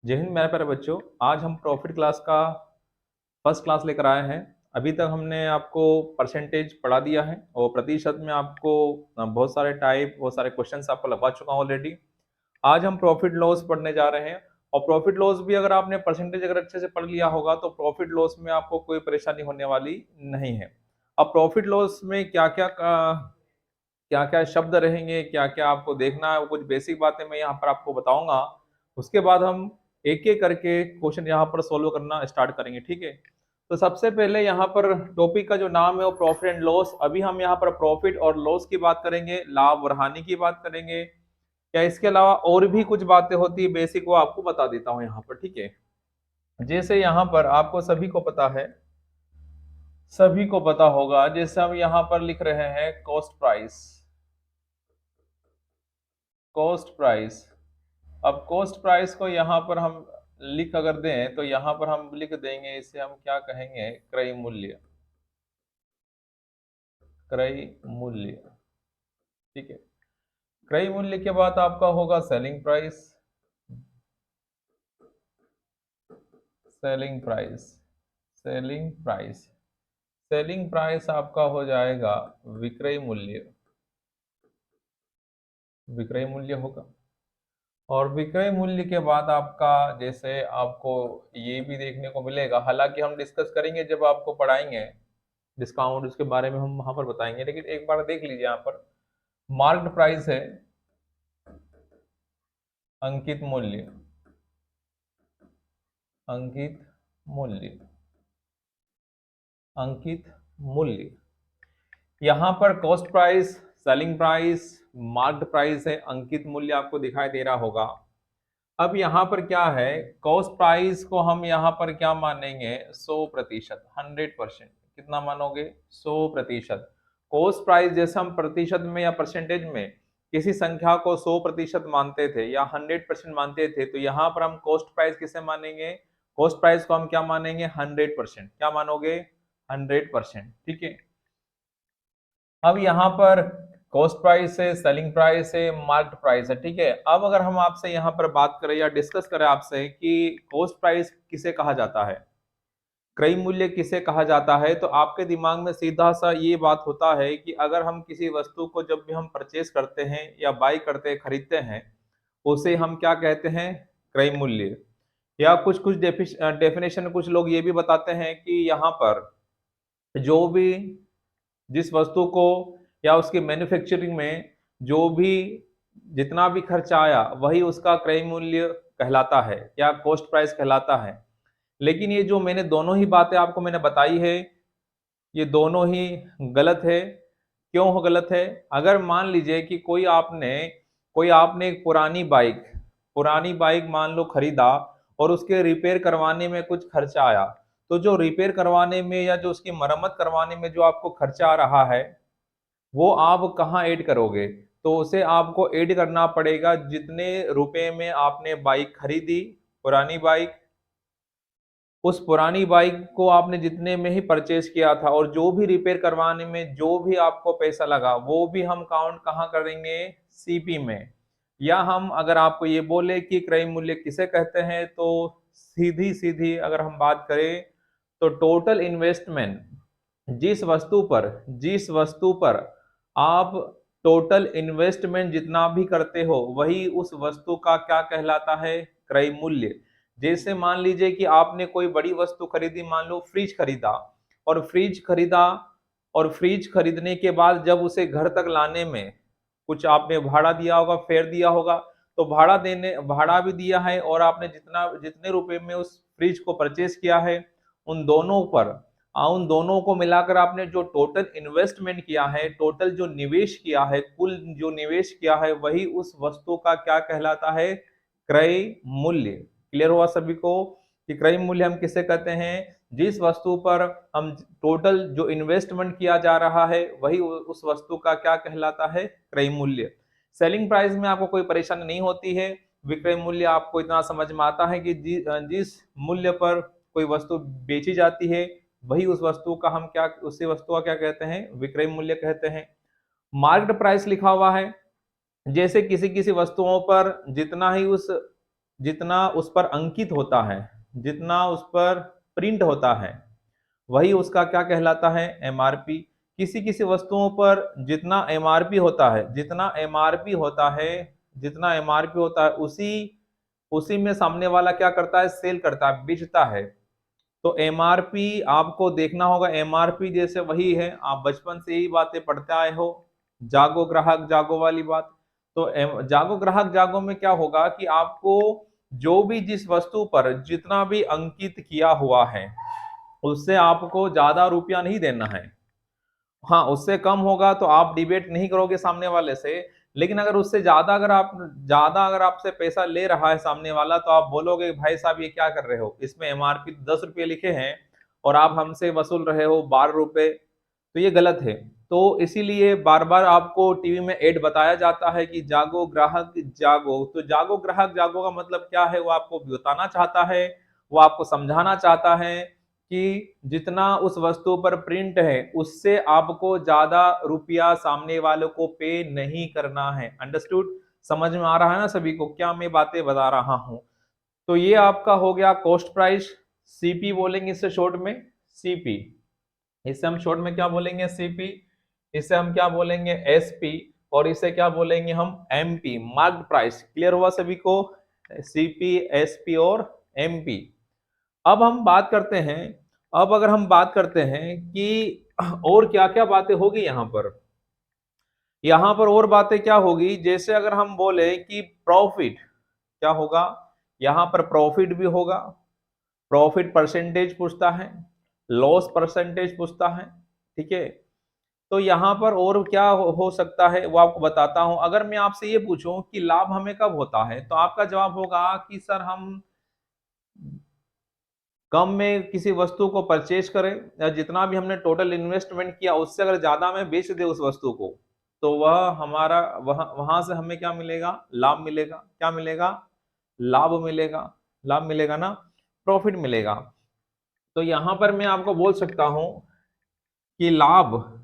जय हिंद मेरे प्यारे बच्चों। आज हम प्रॉफिट क्लास का फर्स्ट क्लास लेकर आए हैं। अभी तक हमने आपको परसेंटेज पढ़ा दिया है और प्रतिशत में आपको बहुत सारे टाइप, बहुत सारे क्वेश्चंस आपको लगवा चुका हूं ऑलरेडी। आज हम प्रॉफिट लॉस पढ़ने जा रहे हैं और प्रॉफिट लॉस भी अगर आपने परसेंटेज अगर अच्छे से पढ़ लिया होगा तो प्रॉफिट लॉस में आपको कोई परेशानी होने वाली नहीं है। अब प्रॉफिट लॉस में क्या क्या शब्द रहेंगे, क्या क्या आपको देखना है, वो कुछ बेसिक बातें मैं यहाँ पर आपको बताऊंगा। उसके बाद हम एक एक करके क्वेश्चन यहाँ पर सोल्व करना स्टार्ट करेंगे, ठीक है। तो सबसे पहले यहाँ पर टॉपिक का जो नाम है वो प्रॉफिट एंड लॉस। अभी हम यहाँ पर प्रॉफिट और लॉस की बात करेंगे, लाभ और हानि की बात करेंगे। या इसके अलावा और भी कुछ बातें होती है बेसिक, वो आपको बता देता हूँ यहाँ पर, ठीक है। जैसे यहाँ पर आपको सभी को पता होगा, जैसे हम यहाँ पर लिख रहे हैं कॉस्ट प्राइस। अब कॉस्ट प्राइस को यहाँ पर हम लिख अगर दें तो यहाँ पर हम लिख देंगे, इसे हम क्या कहेंगे, क्रय मूल्य। क्रय मूल्य, ठीक है। क्रय मूल्य के बाद आपका होगा selling price. Selling price selling price selling price आपका हो जाएगा विक्रय मूल्य। विक्रय मूल्य होगा। और विक्रय मूल्य के बाद आपका, जैसे आपको ये भी देखने को मिलेगा, हालांकि हम डिस्कस करेंगे जब आपको पढ़ाएंगे डिस्काउंट, उसके बारे में हम वहां पर बताएंगे, लेकिन एक बार देख लीजिए यहाँ पर मार्क्ड प्राइस है, अंकित मूल्य। अंकित मूल्य अंकित मूल्य यहाँ पर cost price, selling price, marked price है, अंकित मूल्य आपको दिखाई दे रहा होगा। अब यहाँ पर क्या है, कॉस्ट प्राइस को हम यहाँ पर क्या मानेंगे, 100%, 100%। कितना मानोगे, 100%। कॉस्ट प्राइस जैसे हम प्रतिशत में या परसेंटेज में किसी संख्या को 100% मानते थे या 100% मानते थे, तो यहाँ पर हम कॉस्ट प्राइस किसे मानेंगे, कॉस्ट प्राइस को हम क्या मानेंगे, 100%। क्या मानोगे, 100%, ठीक है। अब यहाँ पर कॉस्ट प्राइस है, सेलिंग प्राइस है, मार्केट प्राइस है, ठीक है। अब अगर हम आपसे यहाँ पर बात करें या डिस्कस करें आपसे कि कॉस्ट प्राइस किसे कहा जाता है, क्रय मूल्य किसे कहा जाता है, तो आपके दिमाग में सीधा सा ये बात होता है कि अगर हम किसी वस्तु को जब भी हम परचेज करते हैं या बाई करते हैं, खरीदते हैं, उसे हम क्या कहते हैं, क्रय मूल्य। या कुछ कुछ डेफिनेशन कुछ लोग ये भी बताते हैं कि यहाँ पर जो भी, जिस वस्तु को या उसकी मैन्युफैक्चरिंग में जो भी जितना भी खर्चा आया वही उसका क्रय मूल्य कहलाता है या कॉस्ट प्राइस कहलाता है। लेकिन ये जो मैंने दोनों ही बातें आपको मैंने बताई है, ये दोनों ही गलत है। क्यों गलत है, अगर मान लीजिए कि कोई आपने एक पुरानी बाइक मान लो खरीदा और उसके रिपेयर करवाने में कुछ खर्चा आया, तो जो रिपेयर करवाने में या जो उसकी मरम्मत करवाने में जो आपको खर्चा आ रहा है, वो आप कहाँ ऐड करोगे, तो उसे आपको ऐड करना पड़ेगा जितने रुपए में आपने बाइक खरीदी, पुरानी बाइक, उस पुरानी बाइक को आपने जितने में ही परचेज किया था, और जो भी रिपेयर करवाने में जो भी आपको पैसा लगा वो भी हम काउंट कहाँ करेंगे, सीपी में। या हम अगर आपको ये बोले कि क्रय मूल्य किसे कहते हैं, तो सीधी सीधी अगर हम बात करें तो टोटल इन्वेस्टमेंट, जिस वस्तु पर आप टोटल इन्वेस्टमेंट जितना भी करते हो वही उस वस्तु का क्या कहलाता है, क्रय मूल्य। जैसे मान लीजिए कि आपने कोई बड़ी वस्तु खरीदी, मान लो फ्रिज खरीदा, और फ्रिज खरीदने के बाद जब उसे घर तक लाने में कुछ आपने भाड़ा दिया होगा, फेयर दिया होगा, तो भाड़ा भी दिया है, और आपने जितने रुपए में उस फ्रिज को परचेज किया है, उन दोनों को मिलाकर आपने जो टोटल इन्वेस्टमेंट किया है, टोटल जो निवेश किया है, कुल जो निवेश किया है, वही उस वस्तु का क्या कहलाता है, क्रय मूल्य। क्लियर हुआ सभी को कि क्रय मूल्य हम किसे कहते हैं, जिस वस्तु पर हम टोटल जो इन्वेस्टमेंट किया जा रहा है वही उस वस्तु का क्या कहलाता है, क्रय मूल्य। सेलिंग प्राइस में आपको कोई परेशानी नहीं होती है। विक्रय मूल्य आपको इतना समझ में आता है कि जिस मूल्य पर कोई वस्तु बेची जाती है वही उस वस्तु का हम क्या उसी वस्तु का क्या कहते हैं, विक्रय मूल्य कहते हैं। मार्केट प्राइस लिखा हुआ है, जैसे किसी किसी वस्तुओं पर जितना ही उस जितना उस पर अंकित होता है, जितना उस पर प्रिंट होता है, वही उसका क्या कहलाता है, एमआरपी। किसी किसी वस्तुओं पर जितना एमआरपी होता है, जितना एमआरपी होता है, जितना एमआरपी होता है, उसी उसी में सामने वाला क्या करता है, सेल करता है, बेचता है। तो एमआरपी आपको देखना होगा, एमआरपी जैसे वही है, आप बचपन से यही बातें पढ़ते आए हो, जागो ग्राहक जागो वाली बात। तो जागो ग्राहक जागो में क्या होगा कि आपको जो भी जिस वस्तु पर जितना भी अंकित किया हुआ है, उससे आपको ज्यादा रुपया नहीं देना है। हाँ, उससे कम होगा तो आप डिबेट नहीं करोगे सामने वाले से, लेकिन अगर उससे ज्यादा अगर आपसे पैसा ले रहा है सामने वाला, तो आप बोलोगे भाई साहब ये क्या कर रहे हो, इसमें एमआरपी 10 रुपये लिखे हैं और आप हमसे वसूल रहे हो 12 रुपए, तो ये गलत है। तो इसीलिए बार बार आपको टीवी में एड बताया जाता है कि जागो ग्राहक जागो। तो जागो ग्राहक जागो का मतलब क्या है, वो आपको बताना चाहता है, वो आपको समझाना चाहता है कि जितना उस वस्तु पर प्रिंट है, उससे आपको ज्यादा रुपया सामने वालों को पे नहीं करना है। अंडरस्टूड? समझ में आ रहा है ना सभी को क्या मैं बातें बता रहा हूं? तो ये आपका हो गया कॉस्ट प्राइस। सीपी बोलेंगे इसे शॉर्ट में, सीपी। इसे हम शॉर्ट में क्या बोलेंगे, सीपी। इसे हम क्या बोलेंगे, एसपी। और इसे क्या बोलेंगे हम, एमपी, मार्क्ड प्राइस। क्लियर हुआ सभी को? सीपी, एसपी और एमपी। अब हम बात करते हैं, अब अगर हम बात करते हैं कि और क्या क्या बातें होगी यहाँ पर, यहाँ पर और बातें क्या होगी, जैसे अगर हम बोले कि प्रॉफिट क्या होगा, यहाँ पर प्रॉफिट भी होगा। प्रॉफिट परसेंटेज पूछता है, लॉस परसेंटेज पूछता है, ठीक है। तो यहाँ पर और क्या हो सकता है वो आपको बताता हूं। अगर मैं आपसे ये पूछूं कि लाभ हमें कब होता है, तो आपका जवाब होगा कि सर हम कम में किसी वस्तु को परचेज करें, या जितना भी हमने टोटल इन्वेस्टमेंट किया उससे अगर ज्यादा में बेच दे उस वस्तु को, तो वह हमारा वहां से हमें क्या मिलेगा, लाभ मिलेगा। क्या मिलेगा, लाभ मिलेगा। लाभ मिलेगा ना, प्रॉफिट मिलेगा। तो यहां पर मैं आपको बोल सकता हूं कि लाभ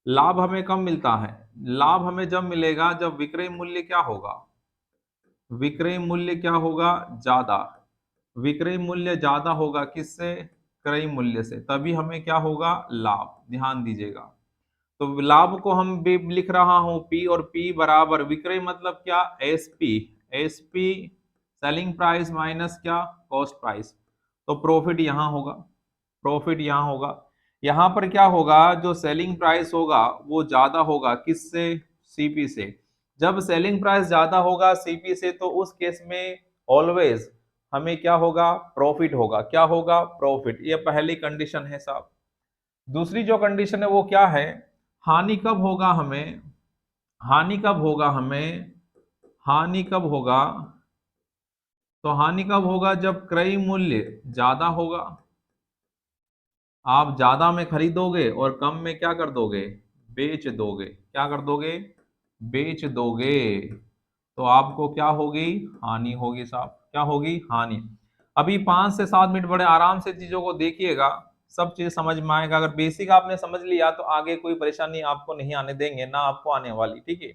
लाभ हमें कब मिलता है, लाभ हमें जब मिलेगा जब विक्रय मूल्य क्या होगा, विक्रय मूल्य क्या होगा, ज्यादा। विक्रय मूल्य ज्यादा होगा किससे, क्रय मूल्य से, तभी हमें क्या होगा, लाभ। ध्यान दीजिएगा। तो लाभ को हम भी लिख रहा हूं पी, और पी बराबर विक्रय मतलब क्या, SP. SP selling price minus क्या, कॉस्ट प्राइस। तो प्रॉफिट यहां होगा, प्रॉफिट यहां होगा। यहां पर क्या होगा, जो सेलिंग प्राइस होगा वो ज्यादा होगा किससे, सीपी से। जब सेलिंग प्राइस ज्यादा होगा सीपी से, तो उस केस में ऑलवेज हमें क्या होगा, प्रॉफिट होगा। क्या होगा, प्रॉफिट। ये पहली कंडीशन है साहब। दूसरी जो कंडीशन है वो क्या है, हानि कब होगा हमें, हानि कब होगा हमें, हानि कब होगा, तो हानि कब होगा, जब क्रय मूल्य ज्यादा होगा। आप ज्यादा में खरीदोगे और कम में क्या कर दोगे, बेच दोगे। क्या कर दोगे, बेच दोगे। तो आपको क्या होगी, हानि होगी साहब। क्या होगी, हानि। अभी 5 से 7 मिनट बड़े आराम से चीजों को देखिएगा, सब चीज समझ में आएगा। अगर बेसिक आपने समझ लिया तो आगे कोई परेशानी आपको नहीं आने देंगे, ना आपको आने वाली, ठीक है।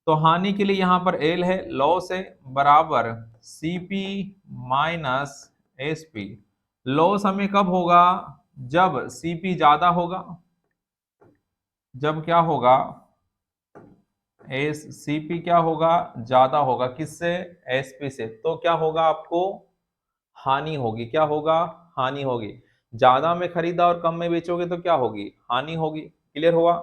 तो हानि के लिए यहाँ पर एल है, लॉस है, बराबर सीपी माइनस एसपी। लॉस हमें कब होगा, जब सीपी ज्यादा होगा। जब क्या होगा, एस सीपी क्या होगा, ज्यादा होगा किससे, एसपी से। तो क्या होगा, आपको हानि होगी। क्या होगा, हानि होगी। ज्यादा में खरीदा और कम में बेचोगे तो क्या होगी, हानि होगी। क्लियर हुआ?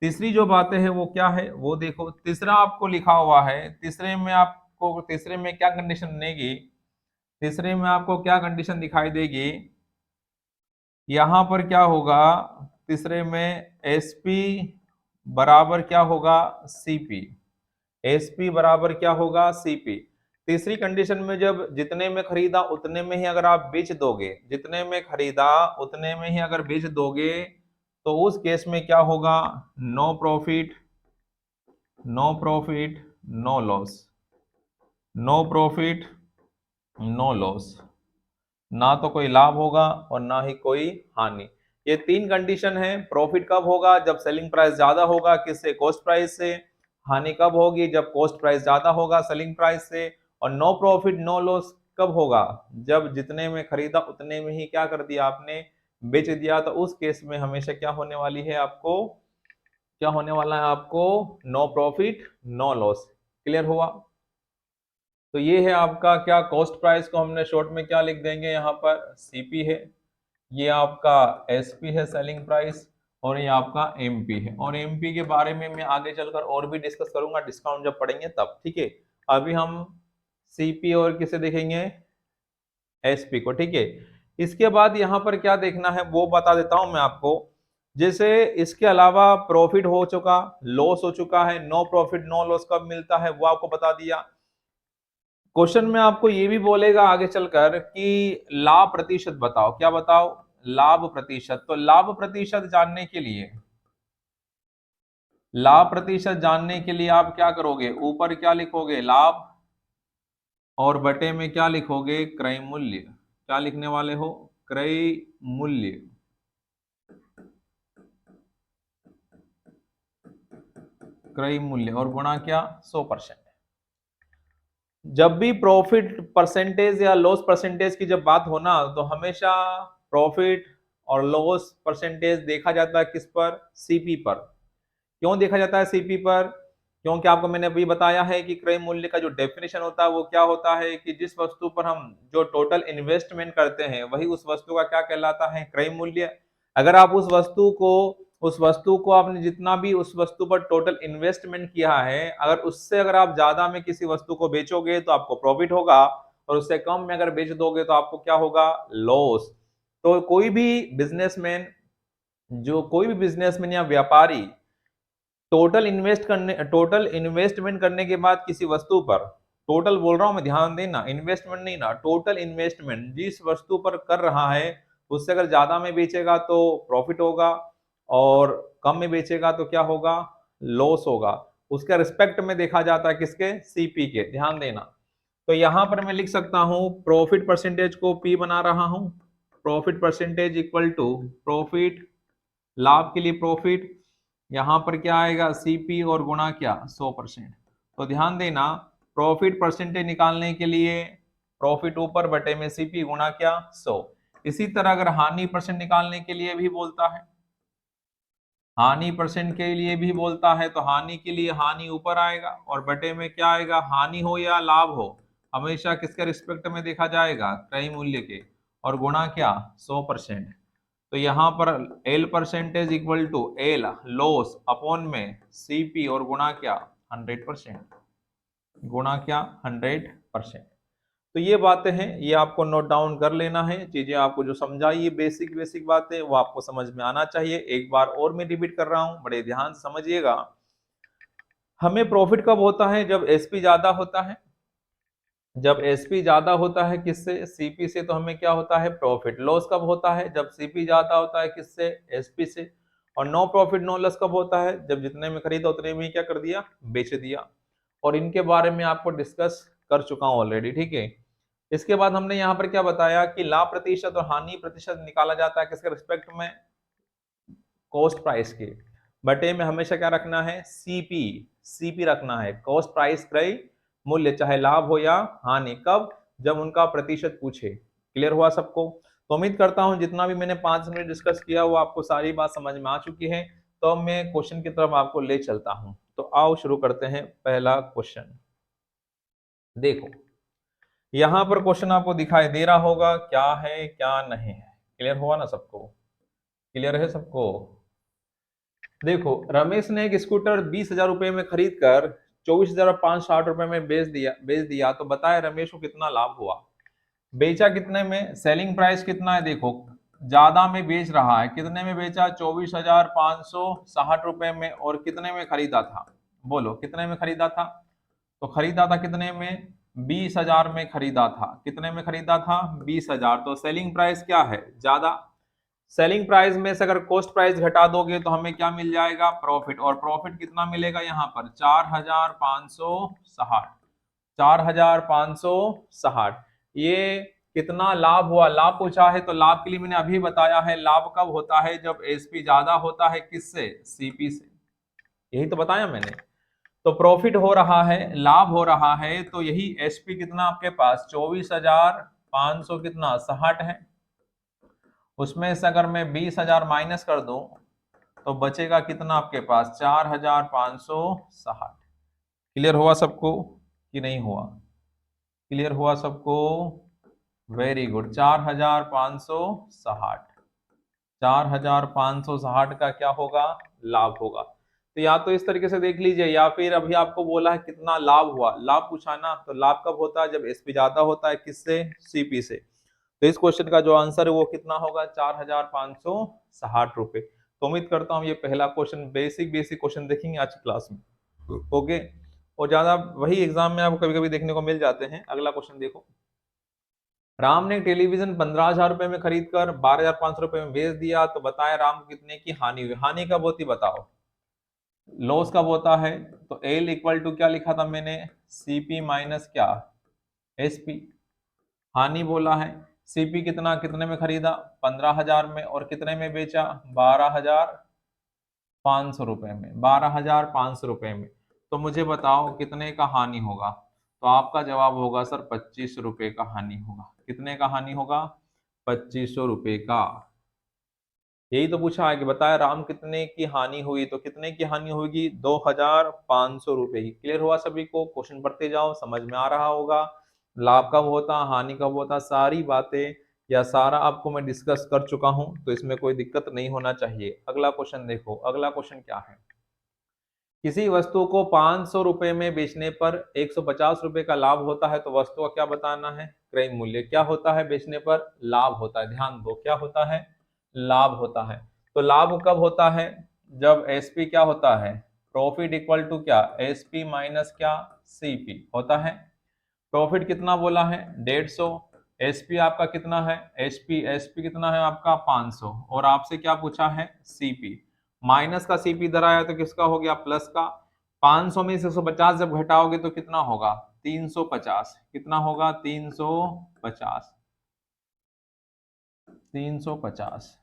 तीसरी जो बातें हैं वो क्या है, वो देखो। तीसरा आपको लिखा हुआ है, तीसरे में क्या कंडीशन बनेगी, तीसरे में आपको क्या कंडीशन दिखाई देगी, यहां पर क्या होगा, तीसरे में एसपी बराबर क्या होगा, सीपी। एसपी बराबर क्या होगा, सीपी। तीसरी कंडीशन में जब जितने में खरीदा उतने में ही अगर आप बेच दोगे, जितने में खरीदा उतने में ही अगर बेच दोगे, तो उस केस में क्या होगा, no profit, no profit, no loss. No profit, no loss. ना तो कोई लाभ होगा और ना ही कोई हानि। ये 3 कंडीशन है। प्रॉफिट कब होगा, जब सेलिंग प्राइस ज्यादा होगा किससे, कॉस्ट प्राइस से। हानि कब होगी, जब कॉस्ट प्राइस ज्यादा होगा सेलिंग प्राइस से। और नो प्रॉफिट नो लॉस कब होगा? जब जितने में खरीदा उतने में ही क्या कर दिया आपने, बेच दिया। तो उस केस में हमेशा क्या होने वाली है आपको, क्या होने वाला है आपको, no profit no loss. Clear हुआ? तो ये है आपका क्या, कॉस्ट प्राइस को हमने शॉर्ट में क्या लिख देंगे, यहाँ पर सीपी है, ये आपका एसपी है सेलिंग प्राइस, और ये आपका एमपी है। और एमपी के बारे में मैं आगे चलकर और भी डिस्कस करूंगा, डिस्काउंट जब पढ़ेंगे तब, ठीक है। अभी हम सीपी और किसे देखेंगे, एसपी को, ठीक है। इसके बाद यहाँ पर क्या देखना है वो बता देता हूं मैं आपको। जैसे इसके अलावा प्रॉफिट हो चुका, लॉस हो चुका है, नो प्रॉफिट नो लॉस कब मिलता है वो आपको बता दिया। क्वेश्चन में आपको ये भी बोलेगा आगे चलकर कि लाभ प्रतिशत बताओ, क्या बताओ, लाभ प्रतिशत। तो लाभ प्रतिशत जानने के लिए, लाभ प्रतिशत जानने के लिए आप क्या करोगे, ऊपर क्या लिखोगे, लाभ, और बटे में क्या लिखोगे, क्रय मूल्य। क्या लिखने वाले हो, क्रय मूल्य। क्रय मूल्य और गुणा क्या, 100%। जब भी प्रॉफिट परसेंटेज या लॉस परसेंटेज की जब बात हो ना, तो हमेशा प्रॉफिट और लॉस परसेंटेज देखा जाता है किस पर, सीपी पर। क्यों देखा जाता है सीपी पर? क्योंकि आपको मैंने अभी बताया है कि क्रय मूल्य का जो डेफिनेशन होता है वो क्या होता है कि जिस वस्तु पर हम जो टोटल इन्वेस्टमेंट करते हैं वही उस वस्तु का क्या कहलाता है, क्रय मूल्य। अगर आप उस वस्तु को आपने जितना भी उस वस्तु पर टोटल इन्वेस्टमेंट किया है, अगर उससे अगर आप ज्यादा में किसी वस्तु को बेचोगे तो आपको प्रॉफिट होगा, और उससे कम में अगर बेच दोगे तो आपको क्या होगा, लॉस। तो कोई भी बिजनेसमैन या व्यापारी टोटल इन्वेस्टमेंट करने के बाद किसी वस्तु पर, टोटल बोल रहा हूं मैं, ध्यान देना, इन्वेस्टमेंट नहीं ना, टोटल इन्वेस्टमेंट जिस वस्तु पर कर रहा है उससे अगर ज्यादा में बेचेगा तो प्रॉफिट होगा, और कम में बेचेगा तो क्या होगा, लॉस होगा। उसके रिस्पेक्ट में देखा जाता है किसके, सीपी के, ध्यान देना। तो यहां पर मैं लिख सकता हूं प्रॉफिट परसेंटेज को पी बना रहा हूं, profit percentage equal to profit, लाभ के लिए प्रॉफिट, यहां पर क्या आएगा, सीपी, और गुणा क्या, 100%। तो ध्यान देना, प्रॉफिट परसेंटेज निकालने के लिए प्रॉफिट ऊपर बटे में सीपी गुणा क्या, 100। इसी तरह अगर हानि परसेंट निकालने के लिए भी बोलता है, हानि परसेंट के लिए भी बोलता है, तो हानि के लिए हानि ऊपर आएगा और बटे में क्या आएगा, हानि हो या लाभ हो हमेशा किसके रिस्पेक्ट में देखा जाएगा, क्रय मूल्य के, और गुणा क्या, 100%। तो यहां पर L percentage equal to L loss upon में सीपी, और गुणा क्या, 100%, गुणा क्या, 100%। तो ये बातें हैं, ये आपको नोट डाउन कर लेना है, चीजें आपको जो समझाई, ये बेसिक बेसिक बातें वो आपको समझ में आना चाहिए। एक बार और मैं रिपीट कर रहा हूं, बड़े ध्यान से समझिएगा। हमें प्रॉफिट कब होता है, जब एसपी ज्यादा होता है। जब एसपी ज्यादा होता है किससे, सीपी से, तो हमें क्या होता है, प्रॉफिट। लॉस कब होता है, जब सीपी ज्यादा होता है किससे, एसपी से। और नो प्रॉफिट नो लॉस कब होता है, जब जितने में खरीदा उतने में ही क्या कर दिया, बेच दिया। और इनके बारे में आपको डिस्कस कर चुका हूं ऑलरेडी, ठीक है। इसके बाद हमने यहाँ पर क्या बताया कि लाभ प्रतिशत और हानि प्रतिशत निकाला जाता है किसके रिस्पेक्ट में, कॉस्ट प्राइस के। बटे में हमेशा क्या रखना है, सीपी, सीपी रखना है, कॉस्ट प्राइस क्रय मूल्य, चाहे लाभ हो या हानि, कब, जब उनका प्रतिशत पूछे। क्लियर हुआ सबको? तो उम्मीद करता हूं जितना भी मैंने 5 मिनट डिस्कस किया वो आपको सारी बात समझ में आ चुकी है। तो मैं क्वेश्चन की तरफ आपको ले चलता हूं। तो आओ शुरू करते हैं पहला क्वेश्चन। देखो यहां पर क्वेश्चन आपको दिखाई दे रहा होगा, क्या है क्या नहीं है। क्लियर हुआ ना सबको, क्लियर है सबको? देखो रमेश ने एक स्कूटर 20,000 रुपए में खरीद कर 24,560 रुपए में बेच दिया। तो बताए रमेश को कितना लाभ हुआ। बेचा कितने में, सेलिंग प्राइस कितना है, देखो ज्यादा में बेच रहा है, कितने में बेचा, 24,560 रुपए में, और कितने में खरीदा था, बोलो कितने में खरीदा था। तो खरीदा था कितने में, 20,000 में खरीदा था। कितने में खरीदा था, 20,000। तो सेलिंग प्राइस क्या है, ज्यादा। सेलिंग प्राइस में से अगर कॉस्ट प्राइस घटा दोगे तो हमें क्या मिल जाएगा, प्रॉफिट। और प्रॉफिट कितना मिलेगा यहाँ पर, 4,560, 4,560। ये कितना लाभ हुआ, लाभ पूछा है तो लाभ के लिए मैंने अभी बताया है, लाभ कब होता है, जब एसपी ज्यादा होता है किससे, सीपी से। यही तो बताया मैंने। तो प्रॉफिट हो रहा है, लाभ हो रहा है, तो यही एसपी कितना आपके पास 24,500 कितना 60 है। उसमें से अगर मैं 20,000 माइनस कर दूं तो बचेगा कितना आपके पास 4,560। क्लियर हुआ सबको कि नहीं हुआ? क्लियर हुआ सबको? Very good. 4,560, 4,560 का क्या होगा? लाभ होगा। तो या तो इस तरीके से देख लीजिए, या फिर अभी आपको बोला है कितना लाभ हुआ, लाभ पूछा ना, तो लाभ कब होता है? जब एसपी ज्यादा होता है, किससे? सीपी से। तो इस क्वेश्चन का जो आंसर है वो कितना होगा? 4,560 रुपए। तो उम्मीद करता हूँ ये पहला क्वेश्चन, बेसिक बेसिक क्वेश्चन देखेंगे आज की क्लास में। ओके, और ज्यादा वही एग्जाम में आपको कभी कभी देखने को मिल जाते हैं। अगला क्वेश्चन देखो। राम ने टेलीविजन 15,000 रुपए में खरीद कर 12,500 रुपए में बेच दिया, तो बताए राम को कितने की हानि हुई? हानि कब होती बताओ, लॉस कब होता है? तो एल इक्वल टू क्या लिखा था मैंने? सीपी माइनस क्या? एसपी। हानि बोला है, सीपी कितना, कितने में खरीदा? 15,000 में, और कितने में बेचा? 12,500 रुपए में, 12,500 रुपए में। तो मुझे बताओ कितने का हानि होगा? तो आपका जवाब होगा सर 25 रुपए का हानि होगा। कितने का हानि होगा? 2500 रुपए का। यही तो पूछा है कि बताया राम कितने की हानि हुई, तो कितने की हानि होगी? 2,500 रुपए की। क्लियर हुआ सभी को? क्वेश्चन पढ़ते जाओ, समझ में आ रहा होगा। लाभ कब होता, हानि कब होता, सारी बातें या सारा आपको मैं डिस्कस कर चुका हूं, तो इसमें कोई दिक्कत नहीं होना चाहिए। अगला क्वेश्चन देखो। अगला क्वेश्चन क्या है? किसी वस्तु को 500 रुपए में बेचने पर 150 रुपए का लाभ होता है, तो वस्तु का क्या बताना है? क्रय मूल्य। क्या होता है बेचने पर? लाभ होता है। ध्यान दो, क्या होता है? लाभ होता है। तो लाभ कब होता है? जब एसपी क्या होता है? प्रॉफिट इक्वल टू क्या? एसपी माइनस क्या? सीपी होता है। प्रॉफिट कितना बोला है? 150। एसपी आपका कितना है? एसपी कितना है आपका? 500। और आपसे क्या पूछा है? सीपी। माइनस का सीपी इधर आया तो किसका हो गया? प्लस का। 500 में से 150 जब घटाओगे तो कितना होगा? 350। कितना होगा? 350। 350।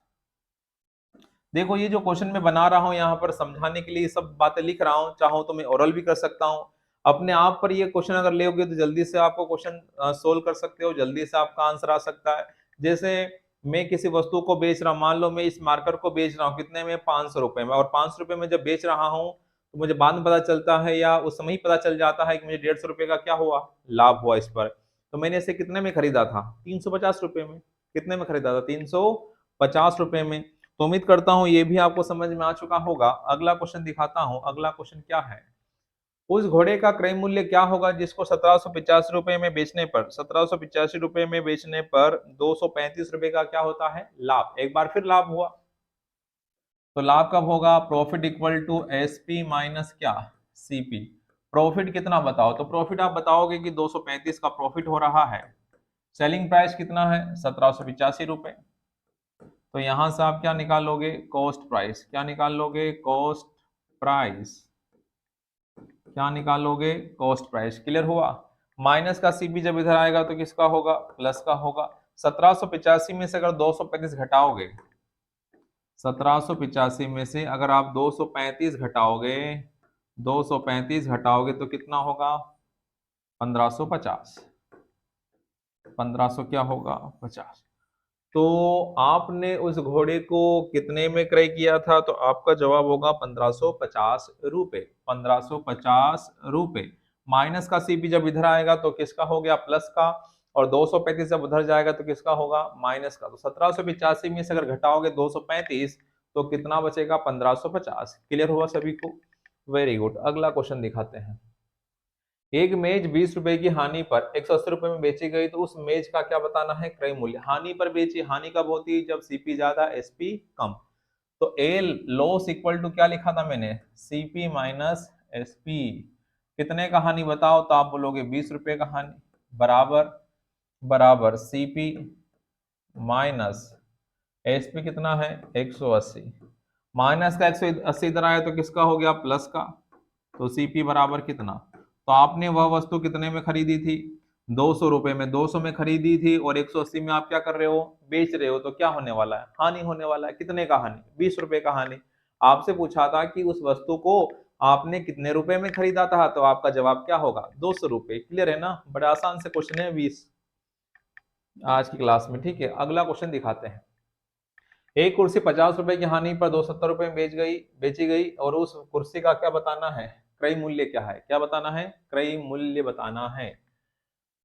देखो, ये जो क्वेश्चन मैं बना रहा हूं यहाँ पर समझाने के लिए सब बातें लिख रहा हूँ, चाहो तो मैं ओरल भी कर सकता हूँ। अपने आप पर ये क्वेश्चन अगर लेोगे तो जल्दी से आपको क्वेश्चन सोल्व कर सकते हो, जल्दी से आपका आंसर आ सकता है। जैसे मैं किसी वस्तु को बेच रहा हूँ, मान लो मैं इस मार्कर को बेच रहा हूँ कितने में? 500 रुपए में। और 500 रुपए में जब बेच रहा हूँ तो मुझे बाद में पता चलता है या उस समय ही पता चल जाता है कि मुझे 150 रुपए का क्या हुआ? लाभ हुआ इस पर। तो मैंने इसे कितने में खरीदा था? 350 रुपए में। कितने में खरीदा था? 350 रुपए में। तो उम्मीद करता हूं ये भी आपको समझ में आ चुका होगा। अगला क्वेश्चन दिखाता हूं। अगला क्वेश्चन क्या है? उस घोड़े का क्रय मूल्य क्या होगा जिसको 1785 रुपए में बेचने पर, 1785 रुपए में बेचने पर 235 रुपए का क्या होता है? लाभ। एक बार फिर लाभ हुआ। तो लाभ कब होगा? Profit equal to SP minus क्या? सीपी। प्रॉफिट कितना बताओ? तो प्रॉफिट आप बताओगे कि 235 का प्रॉफिट हो रहा है। सेलिंग प्राइस कितना है? 1785 रुपए। तो यहां से आप क्या निकालोगे? Cost price. क्या निकाल लोगे? Cost price. क्या निकालोगे? Cost price. क्लियर हुआ? माइनस का सीपी जब इधर आएगा तो किसका होगा? प्लस का होगा। 1785 में से अगर 235 घटाओगे, 1785 में से अगर आप 235 घटाओगे, 235 घटाओगे तो कितना होगा? 1550। 1500 क्या होगा? 50। तो आपने उस घोड़े को कितने में क्रय किया था? तो आपका जवाब होगा 1550 रुपए। 1550 रुपए। माइनस का सीपी जब इधर आएगा तो किसका हो गया? प्लस का। और 235 जब उधर जाएगा तो किसका होगा? माइनस का। तो 1785 में से अगर घटाओगे 235 तो कितना बचेगा? 1550। क्लियर हुआ सभी को? Very good. अगला क्वेश्चन दिखाते हैं। एक मेज 20 रुपए की हानि पर 180 रुपए में बेची गई, तो उस मेज का क्या बताना है? क्रय मूल्य। हानि पर बेची। हानि कब होती है? जब सीपी ज्यादा एसपी कम। तो एल लॉस इक्वल टू क्या लिखा था मैंने? CP minus SP. कितने का हानि बताओ? तो आप बोलोगे 20 रुपए का हानि। बराबर बराबर सीपी माइनस एसपी कितना है? 180। माइनस का 180 इधर आया तो किसका हो गया? प्लस का। तो सीपी बराबर कितना? तो आपने वह वस्तु कितने में खरीदी थी? 200 रुपए में। 200 में खरीदी थी और 180 में आप क्या कर रहे हो? बेच रहे हो। तो क्या होने वाला है? हानि होने वाला है। कितने का हानि? 20 रुपए का हानि। आपसे पूछा था कि उस वस्तु को आपने कितने रुपए में खरीदा था, तो आपका जवाब क्या होगा 200 रुपए। क्लियर है ना, बड़ा आसान से क्वेश्चन है 20 आज की क्लास में। ठीक है, अगला क्वेश्चन दिखाते हैं। एक कुर्सी 50 रुपए की हानि पर 270 रुपए में बेची गई और उस कुर्सी का क्या बताना है, क्रय मूल्य क्या है, क्या बताना है, क्रय मूल्य बताना है।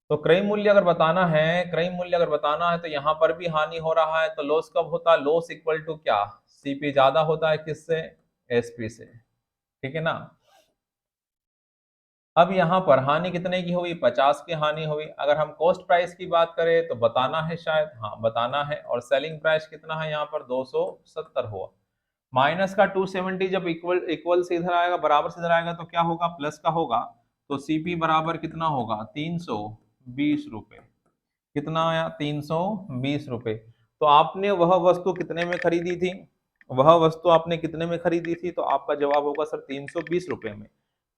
तो क्रय मूल्य अगर बताना है, क्रय मूल्य अगर बताना है तो यहाँ पर भी हानि हो रहा है, तो लॉस कब होता है, लॉस इक्वल टू क्या, सीपी ज्यादा होता है किससे, एसपी से। ठीक है ना। अब यहाँ पर हानि कितने की हुई, 50 की हानि हुई। अगर हम कॉस्ट प्राइस की बात करें तो बताना है शायद, हाँ बताना है, और सेलिंग प्राइस कितना है यहाँ पर 270 हुआ। माइनस का 270 जब इक्वल इक्वल से इधर आएगा, बराबर से इधर आएगा तो क्या होगा, प्लस का होगा। तो सीपी बराबर कितना होगा 320 रुपए। कितना आया 320 रुपए। तो आपने वह वस्तु कितने में खरीदी थी, वह वस्तु आपने कितने में खरीदी थी, तो आपका जवाब होगा सर 320 रुपए में।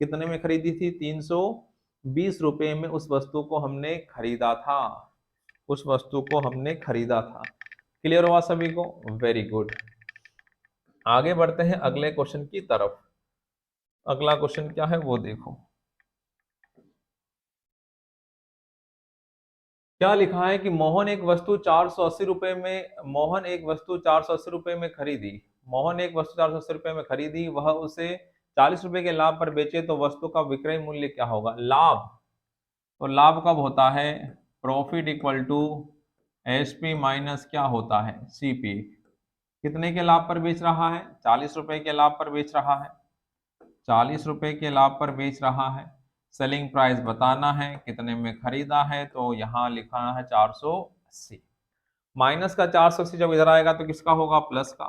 कितने में खरीदी थी, 320 रुपए में उस वस्तु को हमने खरीदा था, उस वस्तु को हमने खरीदा था। क्लियर हुआ सभी को, वेरी गुड। आगे बढ़ते हैं अगले क्वेश्चन की तरफ। अगला क्वेश्चन क्या है वो देखो। क्या लिखा है कि मोहन एक वस्तु 480 रुपए में, मोहन एक वस्तु 480 रुपए में खरीदी, मोहन एक वस्तु 480 रुपए में खरीदी, वह उसे 40 रुपए के लाभ पर बेचे, तो वस्तु का विक्रय मूल्य क्या होगा, लाभ। तो लाभ कब होता है, profit equal to SP minus क्या होता है, सीपी। कितने के लाभ पर बेच रहा है, 40 रुपए के लाभ पर बेच रहा है, 40 रुपए के लाभ पर बेच रहा है। सेलिंग प्राइस बताना है, कितने में खरीदा है, तो यहाँ लिखा है 480। माइनस का 480 जब इधर आएगा तो किसका होगा, प्लस का।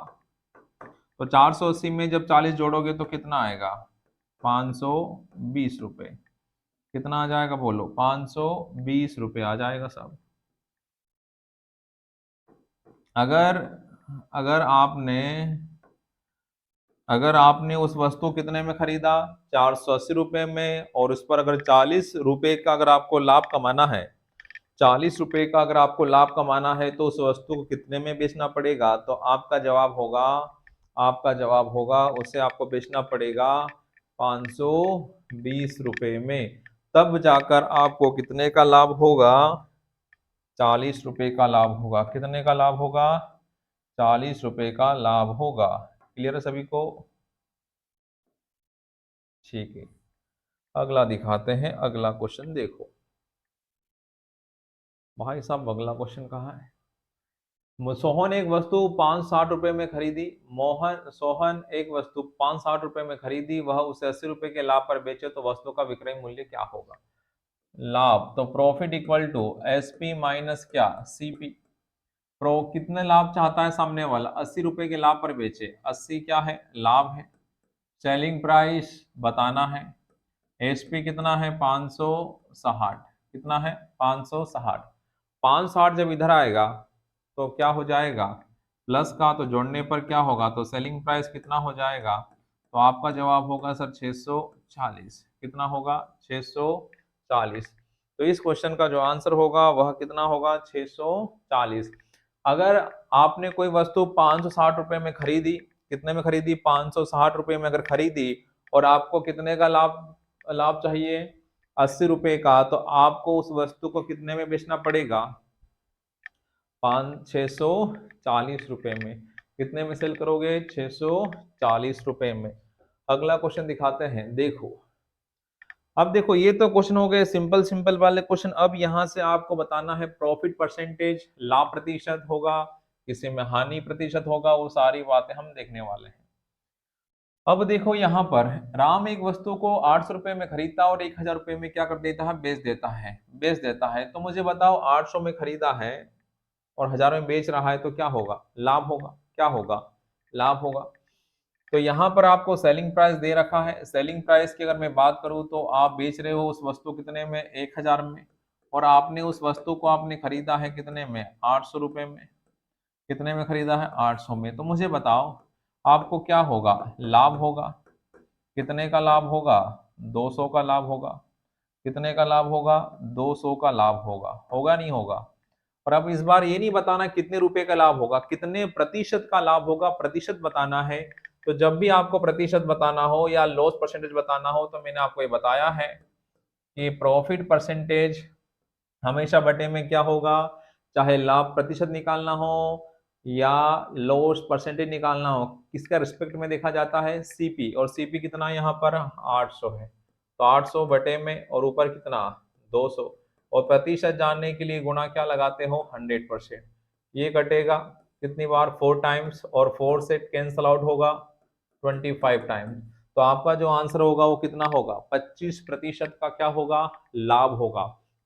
तो 480 में जब 40 जोड़ोगे तो कितना आएगा, 520 रुपए। कितना आ जाएगा बोलो, 520 रुपए आ जाएगा सब। अगर अगर आपने अगर आपने उस वस्तु कितने में खरीदा, 480 रुपए में, और उस पर अगर 40 रुपए का अगर आपको लाभ कमाना है, 40 रुपए का अगर आपको लाभ कमाना है, तो उस वस्तु को कितने में बेचना पड़ेगा, तो आपका जवाब होगा, आपका जवाब होगा उसे आपको बेचना पड़ेगा 520 रुपए में। तब जाकर आपको कितने का लाभ होगा, 40 रुपए का लाभ होगा। कितने का लाभ होगा, 40 रुपए का लाभ होगा। क्लियर है सभी को, ठीक है। अगला दिखाते हैं, अगला क्वेश्चन देखो। भाई साहब अगला क्वेश्चन कहाँ है। सोहन एक वस्तु 560 रुपए में खरीदी, सोहन एक वस्तु 560 रुपए में खरीदी, वह उसे 80 रुपए के लाभ पर बेचे, तो वस्तु का विक्रय मूल्य क्या होगा, लाभ। तो profit equal to SP minus क्या, सीपी। प्रो कितने लाभ चाहता है सामने वाला, 80 रुपए के लाभ पर बेचे, 80 क्या है, लाभ है। सेलिंग प्राइस बताना है, एसपी कितना है 560, कितना है 560। 560 जब इधर आएगा तो क्या हो जाएगा, प्लस का, तो जोड़ने पर क्या होगा, तो सेलिंग प्राइस कितना हो जाएगा, तो आपका जवाब होगा सर 640। कितना होगा, 640। तो इस क्वेश्चन का जो आंसर होगा वह कितना होगा, 640। अगर आपने कोई वस्तु 560 रुपए में खरीदी, कितने में खरीदी, 560 रुपए में अगर खरीदी, और आपको कितने का लाभ लाभ चाहिए, 80 रुपए का, तो आपको उस वस्तु को कितने में बेचना पड़ेगा, 640 रुपए में। कितने में सेल करोगे, 640 रुपए में। अगला क्वेश्चन दिखाते हैं, देखो। अब देखो ये तो क्वेश्चन हो गए सिंपल सिंपल वाले क्वेश्चन। अब यहां से आपको बताना है प्रॉफिट परसेंटेज, लाभ प्रतिशत होगा, किसी में हानि प्रतिशत होगा, वो सारी बातें हम देखने वाले हैं। अब देखो यहाँ पर राम एक वस्तु को 800 रुपए में खरीदता और 1000 रुपए में क्या कर देता है, बेच देता है, बेच देता है। तो मुझे बताओ 800 में खरीदा है और 1000 में बेच रहा है, तो क्या होगा, लाभ होगा, क्या होगा, लाभ होगा। तो यहाँ पर आपको सेलिंग प्राइस दे रखा है, सेलिंग प्राइस की अगर मैं बात करूँ तो आप बेच रहे हो उस वस्तु कितने में, 1000 में, और आपने उस वस्तु को आपने खरीदा है कितने में, 800 रुपए में। कितने में खरीदा है, 800 में। तो मुझे बताओ आपको क्या होगा, लाभ होगा। कितने का लाभ होगा, 200 का लाभ होगा। कितने का लाभ होगा, 200 का लाभ होगा, होगा नहीं होगा। और अब इस बार ये नहीं बताना कितने रुपए का लाभ होगा, कितने प्रतिशत का लाभ होगा, प्रतिशत बताना है। तो जब भी आपको प्रतिशत बताना हो या लॉस परसेंटेज बताना हो तो मैंने आपको ये बताया है कि प्रॉफिट परसेंटेज हमेशा बटे में क्या होगा, चाहे लाभ प्रतिशत निकालना हो या लॉस परसेंटेज निकालना हो, किसका रिस्पेक्ट में देखा जाता है, सीपी। और सीपी कितना है यहाँ पर 800 है, तो 800 बटे में और ऊपर कितना 200, और प्रतिशत जानने के लिए गुणा क्या लगाते हो 100%। ये कटेगा कितनी बार 4 टाइम्स, और 4 से कैंसल आउट होगा 25 टाइम्स। तो आपका जो आंसर होगा वो कितना होगा, 25% का क्या होगा, लाभ होगा।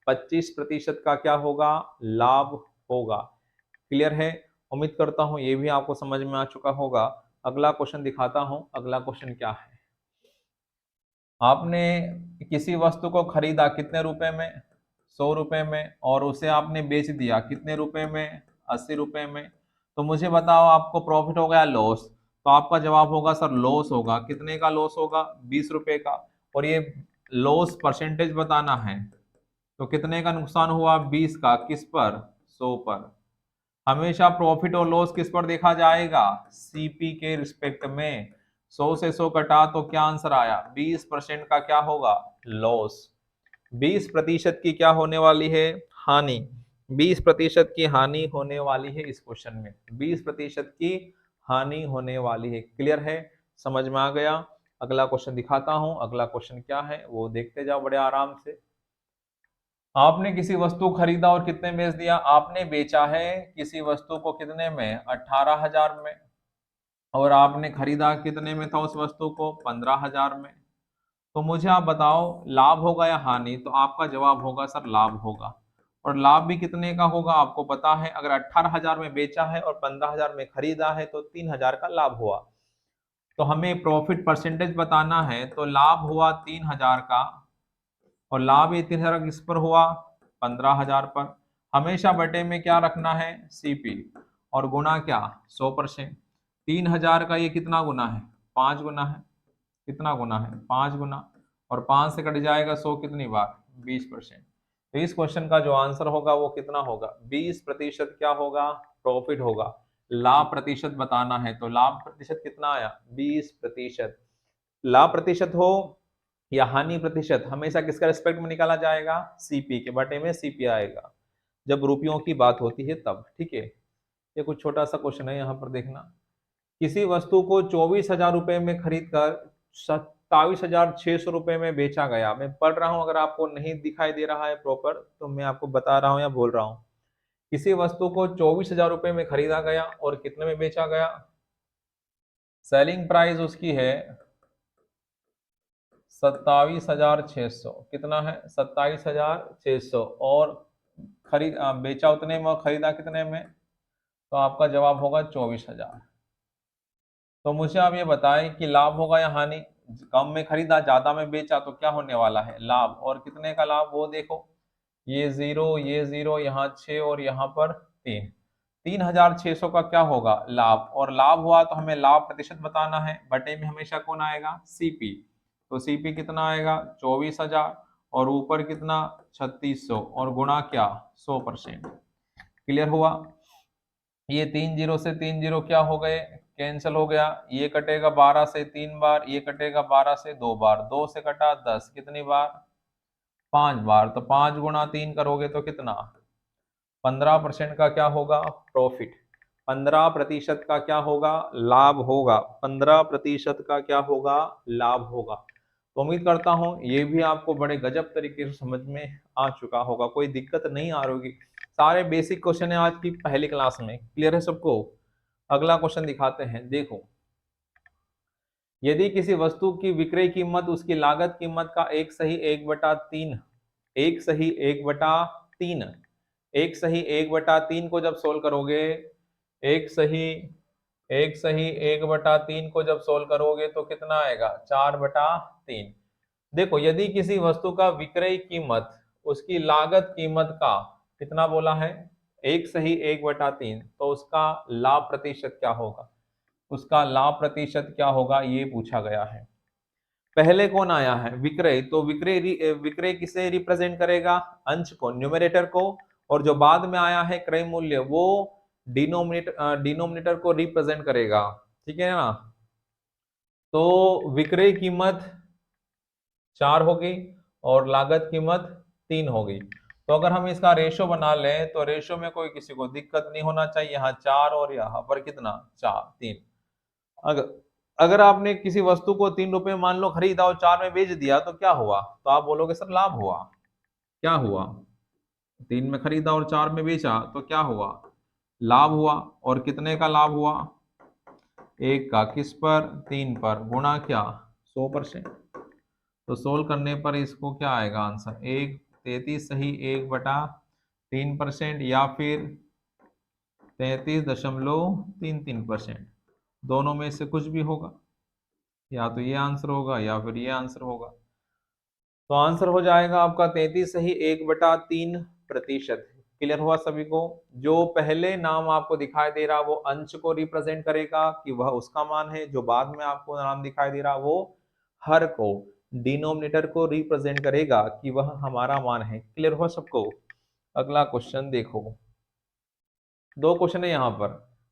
25% का क्या होगा, लाभ होगा। क्लियर है? उम्मीद करता हूं ये भी आपको समझ में आ चुका होगा। अगला क्वेश्चन दिखाता हूं। अगला क्वेश्चन क्या है, आपने किसी वस्तु को खरीदा कितने रुपए में, 100 रुपए में, और उसे आपने बेच दिया कितने रुपए में, 80 रुपए में। तो मुझे बताओ आपको प्रॉफिट हो गया लॉस, तो आपका जवाब होगा सर लॉस होगा। कितने का लॉस होगा, 20 रुपए का। और ये लॉस परसेंटेज बताना है, तो कितने का नुकसान हुआ, 20 का, किस पर, 100 पर। हमेशा प्रॉफिट और लॉस किस पर देखा जाएगा, सीपी के रिस्पेक्ट में। 100 से 100 कटा तो क्या आंसर आया, 20% का क्या होगा, लॉस। 20% की क्या होने वाली है, हानि। 20% की हानि होने वाली है इस क्वेश्चन में, 20% की हानि होने वाली है। क्लियर है, समझ में आ गया। अगला क्वेश्चन दिखाता हूं। अगला क्वेश्चन क्या है वो देखते जाओ बड़े आराम से। आपने किसी वस्तु को खरीदा और कितने में बेच दिया, आपने बेचा है किसी वस्तु को कितने में, 18,000 में, और आपने खरीदा कितने में था उस वस्तु को, 15,000 में। तो मुझे आप बताओ लाभ होगा या हानि, तो आपका जवाब होगा सर लाभ होगा। और लाभ भी कितने का होगा आपको पता है, अगर 18,000 में बेचा है और 15,000 में खरीदा है तो 3,000 का लाभ हुआ। तो हमें प्रॉफिट परसेंटेज बताना है, तो लाभ हुआ 3,000 का, और लाभ ये 3,000 किस पर हुआ, 15,000 पर। हमेशा बटे में क्या रखना है, सीपी, और गुना क्या 100%। 3,000 का ये कितना गुना है, 5 गुना है। कितना गुना है, 5 गुना। और 5 से कट जाएगा 100 कितनी बार, 20%। तो इस क्वेश्चन का जो आंसर होगा वो कितना होगा, 20% क्या होगा, प्रॉफिट होगा। लाभ प्रतिशत बताना है, तो लाभ प्रतिशत कितना आया, 20%। लाभ प्रतिशत हो या हानि प्रतिशत, हमेशा किसका रिस्पेक्ट में निकाला जाएगा, सीपी के, बटे में सीपी आएगा जब रुपयों की बात होती है तब। ठीक है, ये कुछ छोटा सा क्वेश्चन है यहाँ पर देखना। किसी वस्तु को 24,000 रुपए में खरीद कर 27,600 रुपए में बेचा गया। मैं पढ़ रहा हूं, अगर आपको नहीं दिखाई दे रहा है प्रॉपर तो मैं आपको बता रहा हूं या बोल रहा हूं। किसी वस्तु को 24,000 रुपए में खरीदा गया और कितने में बेचा गया, सेलिंग प्राइस उसकी है 27,600। कितना है, 27,600, और बेचा उतने में और खरीदा कितने में, तो आपका जवाब होगा 24,000। तो मुझे आप ये बताएं कि लाभ होगा या हानि, कम में खरीदा ज्यादा में बेचा तो क्या होने वाला है, लाभ। और कितने का लाभ वो देखो, ये 0, ये 0, यहाँ 6 और यहाँ पर 3, 3,600 का क्या होगा, लाभ। और लाभ हुआ तो हमें लाभ प्रतिशत बताना है, बटे में हमेशा कौन आएगा, सीपी। तो सीपी कितना आएगा 24,000, और ऊपर कितना 3,600, और गुणा क्या 100%। क्लियर हुआ। ये 3 जीरो से 3 जीरो क्या हो गए, कैंसिल हो गया। ये कटेगा 12 से 3 बार, ये कटेगा 12 से 2 बार, 2 से कटा 10, कितनी बार, 5 बार। तो 5 गुणा 3 करोगे तो कितना, 15% का क्या होगा, प्रॉफिट। 15% का क्या होगा, लाभ होगा। 15% का क्या होगा, लाभ होगा। तो उम्मीद करता हूं ये भी आपको बड़े गजब तरीके से समझ में आ चुका होगा, कोई दिक्कत नहीं आ रही होगी। सारे बेसिक क्वेश्चन है आज की पहली क्लास में, क्लियर है सबको। अगला क्वेश्चन दिखाते हैं, देखो। यदि किसी वस्तु की विक्रय कीमत उसकी लागत कीमत का 1/3, 1/3, 1/3 को जब सोल्व करोगे, एक सही 1/3 को जब सोल्व करोगे तो कितना आएगा, 4/3। देखो, यदि किसी वस्तु का विक्रय कीमत उसकी लागत कीमत का कितना बोला है, 1/3, तो उसका लाभ प्रतिशत क्या होगा, उसका लाभ प्रतिशत क्या होगा ये पूछा गया है। पहले कौन आया है, विक्रय। तो विक्रय किसे रिप्रेजेंट करेगा, अंश को, न्यूमरेटर को। और जो बाद में आया है क्रय मूल्य, वो डिनोमिनेटर को रिप्रेजेंट करेगा। ठीक है ना। तो विक्रय कीमत 4 हो गई और लागत कीमत 3 हो गई। तो अगर हम इसका रेशो बना लें तो रेशो में कोई किसी को दिक्कत नहीं होना चाहिए। यहाँ 4 और यहाँ पर कितना 4 3। अगर अगर आपने किसी वस्तु को 3 रुपए मान लो खरीदा और 4 में बेच दिया तो क्या हुआ? तो आप बोलोगे सर लाभ हुआ। क्या हुआ? 3 में खरीदा और 4 में बेचा तो क्या हुआ? लाभ हुआ। और कितने का लाभ हुआ? 1 का। किस पर? 3 पर। गुणा क्या? 100%। तो सोल्व करने पर इसको क्या आएगा आंसर? 33 सही 1/3% या फिर 33.33%। दोनों में से कुछ भी होगा, या तो ये आंसर होगा या फिर ये आंसर होगा। तो आंसर हो जाएगा आपका 33 सही 1/3%। क्लियर हुआ सभी को? जो पहले नाम आपको दिखाई दे रहा वो अंश को रिप्रेजेंट करेगा कि वह उसका मान है। जो बाद में आपको नाम दिखाई दे रहा वो हर को, डिनोमिनेटर को रिप्रेजेंट करेगा कि वह हमारा मान है। क्लियर हुआ सबको? अगला क्वेश्चन देखो। 2 क्वेश्चन है यहाँ पर।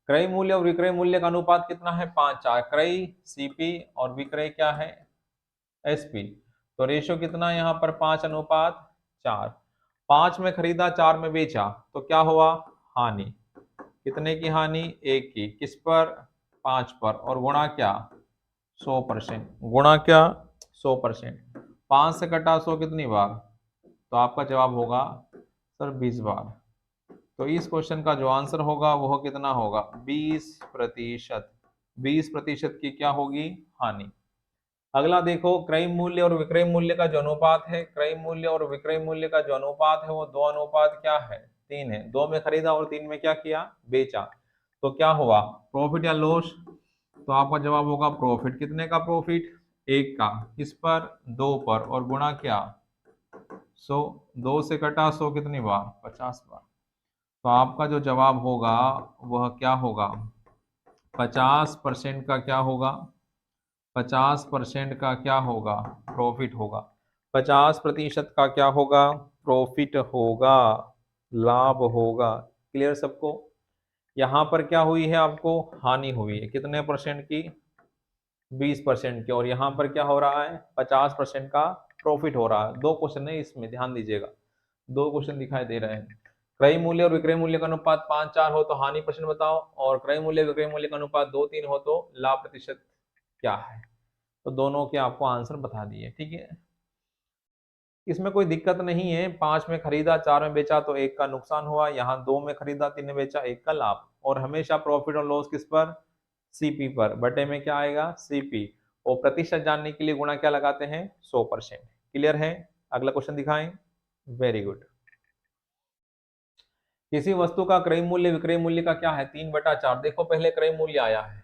क्रय मूल्य और विक्रय मूल्य का अनुपात कितना है? 5:4। क्रय सीपी और विक्रय क्या है? एसपी। तो रेशियो कितना है यहाँ पर? 5:4। 5 में खरीदा 4 में बेचा तो क्या हुआ? हानि। कितने की हानि? 1 की। किस पर? 5 पर। और गुणा क्या? 100%। गुणा क्या? 100%। 5 से कटा 100 कितनी बार? तो आपका जवाब होगा सर 20 बार। तो इस क्वेश्चन का जो आंसर होगा वह कितना होगा? 20%। 20% की क्या होगी? हानि। अगला देखो, क्रय मूल्य और विक्रय मूल्य का जो अनुपात है, क्रय मूल्य और विक्रय मूल्य का जो अनुपात है वो 2 अनुपात क्या है? 3 है। 2 में खरीदा और 3 में क्या किया? बेचा। तो क्या हुआ? प्रॉफिट या लॉस? तो आपका जवाब होगा प्रॉफिट। कितने का प्रॉफिट? 1 का। किस पर? 2 पर। और गुणा क्या? 100। 2 से कटा 100 कितनी बार? 50 बार। तो आपका जो जवाब होगा वह क्या होगा? 50% का क्या होगा? 50% का क्या होगा? प्रॉफिट होगा। 50% का क्या होगा? प्रॉफिट होगा, लाभ होगा। क्लियर सबको? यहाँ पर क्या हुई है? आपको हानि हुई है। कितने परसेंट की? 20% की। और यहाँ पर क्या हो रहा है? 50% का प्रॉफिट हो रहा है। 2 क्वेश्चन है इसमें, ध्यान दीजिएगा। 2 क्वेश्चन दिखाई दे रहे हैं। क्रय मूल्य और विक्रय मूल्य का अनुपात 5:4 हो तो हानि परसेंट बताओ, और क्रय मूल्य विक्रय मूल्य का अनुपात 2:3 हो तो लाभ प्रतिशत क्या है? तो दोनों के आपको आंसर बता दिए। ठीक है, इसमें कोई दिक्कत नहीं है। 5 में खरीदा 4 में बेचा तो 1 का नुकसान हुआ। यहाँ 2 में खरीदा 3 में बेचा 1 का लाभ। और हमेशा प्रॉफिट और लॉस किस पर? सीपी पर। बटे में क्या आएगा? सीपी। और प्रतिशत जानने के लिए गुणा क्या लगाते हैं? 100%। क्लियर है? अगला क्वेश्चन दिखाएं। Very good. किसी वस्तु का क्रय मूल्य विक्रय मूल्य का क्या है? 3/4। देखो पहले क्रय मूल्य आया है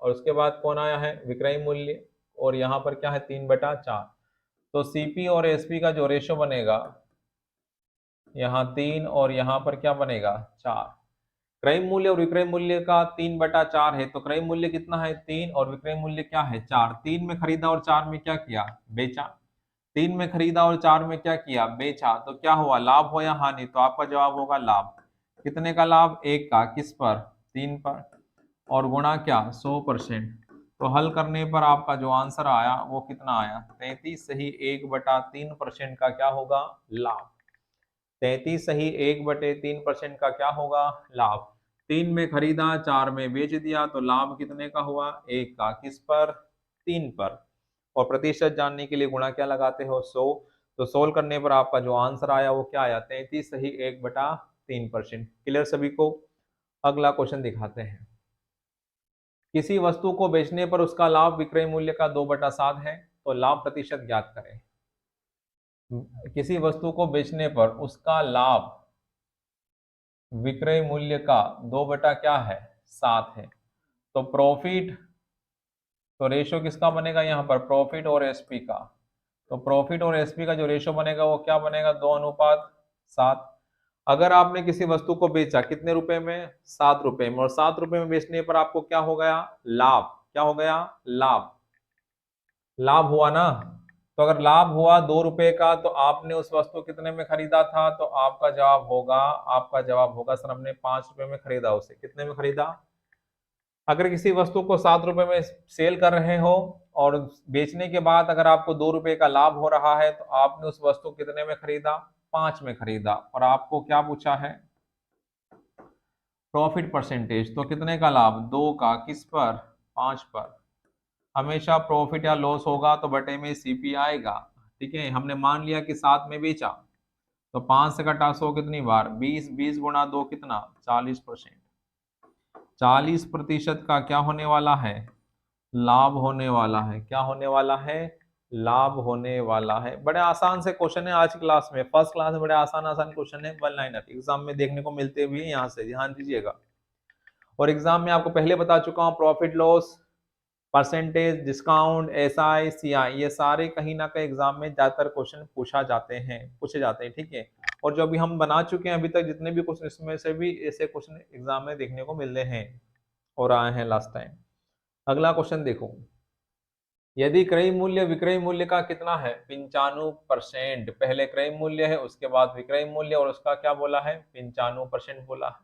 और उसके बाद कौन आया है? विक्रय मूल्य। और यहाँ पर क्या है? 3/4। तो सीपी और एसपी का जो रेशो बनेगा, यहाँ 3 और यहाँ पर क्या बनेगा? 4। क्रय मूल्य और विक्रय मूल्य का 3/4 है तो क्रय मूल्य कितना है? 3 और विक्रय मूल्य क्या है? 4। 3 में खरीदा और 4 में क्या किया? बेचा। 3 में खरीदा और 4 में क्या किया? बेचा। तो क्या हुआ? लाभ हो या हानि? तो आपका जवाब होगा लाभ। कितने का लाभ? 1 का। किस पर? 3 पर। और गुणा क्या? 100%। तो हल करने पर आपका जो आंसर आया वो कितना आया? 33 सही 1/3% का क्या होगा? लाभ। 33 सही 1/3% का क्या होगा? लाभ। 3 में खरीदा 4 में बेच दिया तो लाभ कितने का हुआ? 1 का। किस पर? 3 पर। और प्रतिशत जानने के लिए गुणा क्या लगाते हो? 100। तो सोल्व करने पर आपका जो आंसर आया वो क्या आया? 33 सही 1/3%। क्लियर सभी को? अगला क्वेश्चन दिखाते हैं। किसी वस्तु को बेचने पर उसका लाभ विक्रय मूल्य का 2/7 है तो लाभ प्रतिशत ज्ञात करें। किसी वस्तु को बेचने पर उसका लाभ विक्रय मूल्य का 2/7 है तो प्रॉफिट, तो रेशो किसका बनेगा यहाँ पर? प्रॉफिट और एसपी का। तो प्रॉफिट और एसपी का जो रेशो बनेगा वो क्या बनेगा? 2:7। अगर आपने किसी वस्तु को बेचा कितने रुपए में? 7 रुपए में। और 7 रुपए में बेचने पर आपको क्या हो गया? लाभ। क्या हो गया? लाभ। लाभ हुआ ना? तो अगर लाभ हुआ 2 रुपए का तो आपने उस वस्तु कितने में खरीदा था? तो आपका जवाब होगा सर हमने 5 रुपए में खरीदा। उसे कितने में खरीदा? अगर किसी वस्तु को 7 रुपए में सेल कर रहे हो और बेचने के बाद अगर आपको 2 रुपए का लाभ हो रहा है तो आपने उस वस्तु को कितने में खरीदा, 5 में खरीदा, और आपको क्या पूछा है, प्रॉफिट परसेंटेज। तो कितने का लाभ, 2 का, किस पर, 5 पर। हमेशा प्रॉफिट या लॉस होगा तो बटे में सीपी आएगा। ठीक है, हमने मान लिया कि 7 में बेचा तो 5 से घटा 100 कितनी बार, 20, 20 गुणा 2 कितना, 40%। 40% का क्या होने वाला है, लाभ होने वाला है। क्या होने वाला है, लाभ होने वाला है। बड़े आसान से क्वेश्चन है आज की क्लास में, फर्स्ट क्लास में बड़े आसान आसान क्वेश्चन है, वन लाइनर एग्जाम में देखने को मिलते हुए, यहाँ से ध्यान दीजिएगा। और एग्जाम में आपको पहले बता चुका हूँ, profit loss, percentage, discount, SI, CI, ये सारे कहीं ना कहीं एग्जाम में ज्यादातर क्वेश्चन पूछे जाते हैं। ठीक है, और जो अभी हम बना चुके हैं अभी तक जितने भी क्वेश्चन, इसमें से भी ऐसे क्वेश्चन एग्जाम में देखने को मिल रहे हैं और आए हैं लास्ट टाइम। अगला क्वेश्चन देखो, यदि क्रय मूल्य विक्रय मूल्य का कितना है, 95%। पहले क्रय मूल्य है, उसके बाद विक्रय मूल्य, और उसका क्या बोला है, 95% बोला है।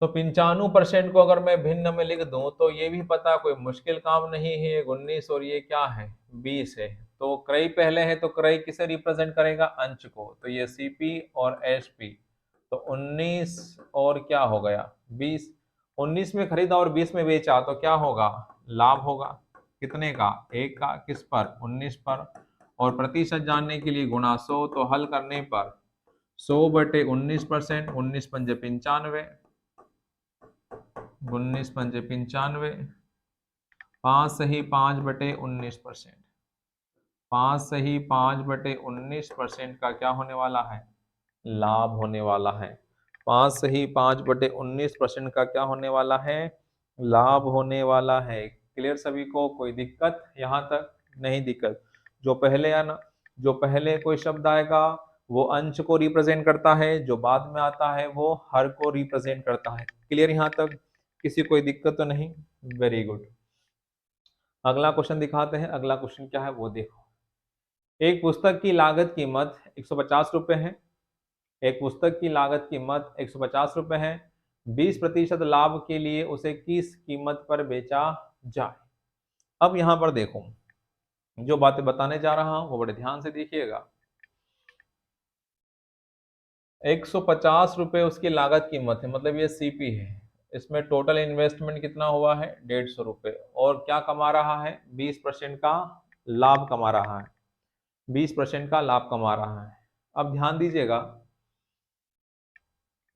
तो 95% को अगर मैं भिन्न में लिख दूं तो ये भी पता कोई मुश्किल काम नहीं है, 19 और ये क्या है, 20 है। तो क्रय पहले है तो क्रय किसे रिप्रेजेंट करेगा, अंश को, तो ये सीपी और एसपी। तो 19 और क्या हो गया, 20। 19 में खरीदा और 20 में बेचा तो क्या होगा, लाभ होगा। कितने का, 1 का, किस पर, 19 पर। और प्रतिशत जानने के लिए गुणा 100, तो हल करने पर 100/19%, 19 पंजे 95, 19 पंजे 95, 5 सही 5/19%, 5 सही 5/19% का क्या होने वाला है, लाभ होने वाला है। 5 सही 5/19% का क्या होने वाला है, लाभ होने वाला है। क्लियर सभी को, कोई दिक्कत यहाँ तक, नहीं दिक्कत। जो पहले आना, जो पहले कोई शब्द आएगा वो अंश को रिप्रेजेंट करता है, जो बाद में आता है वो हर को रिप्रेजेंट करता है। क्लियर यहाँ तक, किसी कोई दिक्कत तो नहीं, वेरी गुड। अगला क्वेश्चन दिखाते हैं, अगला क्वेश्चन क्या है वो देखो। एक पुस्तक की लागत कीमत 150 रुपए है, एक पुस्तक की लागत कीमत 150 रुपए है, 20% लाभ के लिए उसे किस कीमत पर बेचा जाए। अब यहां पर देखो, जो बातें बताने जा रहा हूं वो बड़े ध्यान से देखिएगा। 150 रुपए उसकी लागत कीमत है, मतलब ये सीपी है। इसमें टोटल इन्वेस्टमेंट कितना हुआ है, 150 रुपए, और क्या कमा रहा है, 20% का लाभ कमा रहा है, 20% का लाभ कमा रहा है। अब ध्यान दीजिएगा,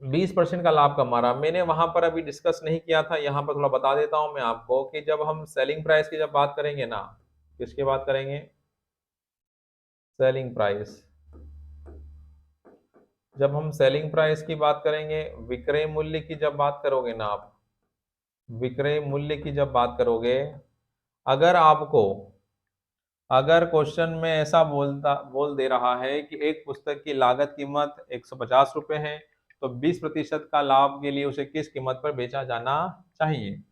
20% का लाभ कमा रहा। मैंने वहां पर अभी डिस्कस नहीं किया था, यहाँ पर थोड़ा बता देता हूं मैं आपको कि जब हम सेलिंग प्राइस की जब बात करेंगे ना, किसकी बात करेंगे, सेलिंग प्राइस। जब हम सेलिंग प्राइस की बात करेंगे, विक्रय मूल्य की जब बात करोगे ना आप, विक्रय मूल्य की जब बात करोगे, अगर आपको, अगर क्वेश्चन में ऐसा बोल दे रहा है कि एक पुस्तक की लागत कीमत 150 रुपए है, तो 20% का लाभ के लिए उसे किस कीमत पर बेचा जाना चाहिए।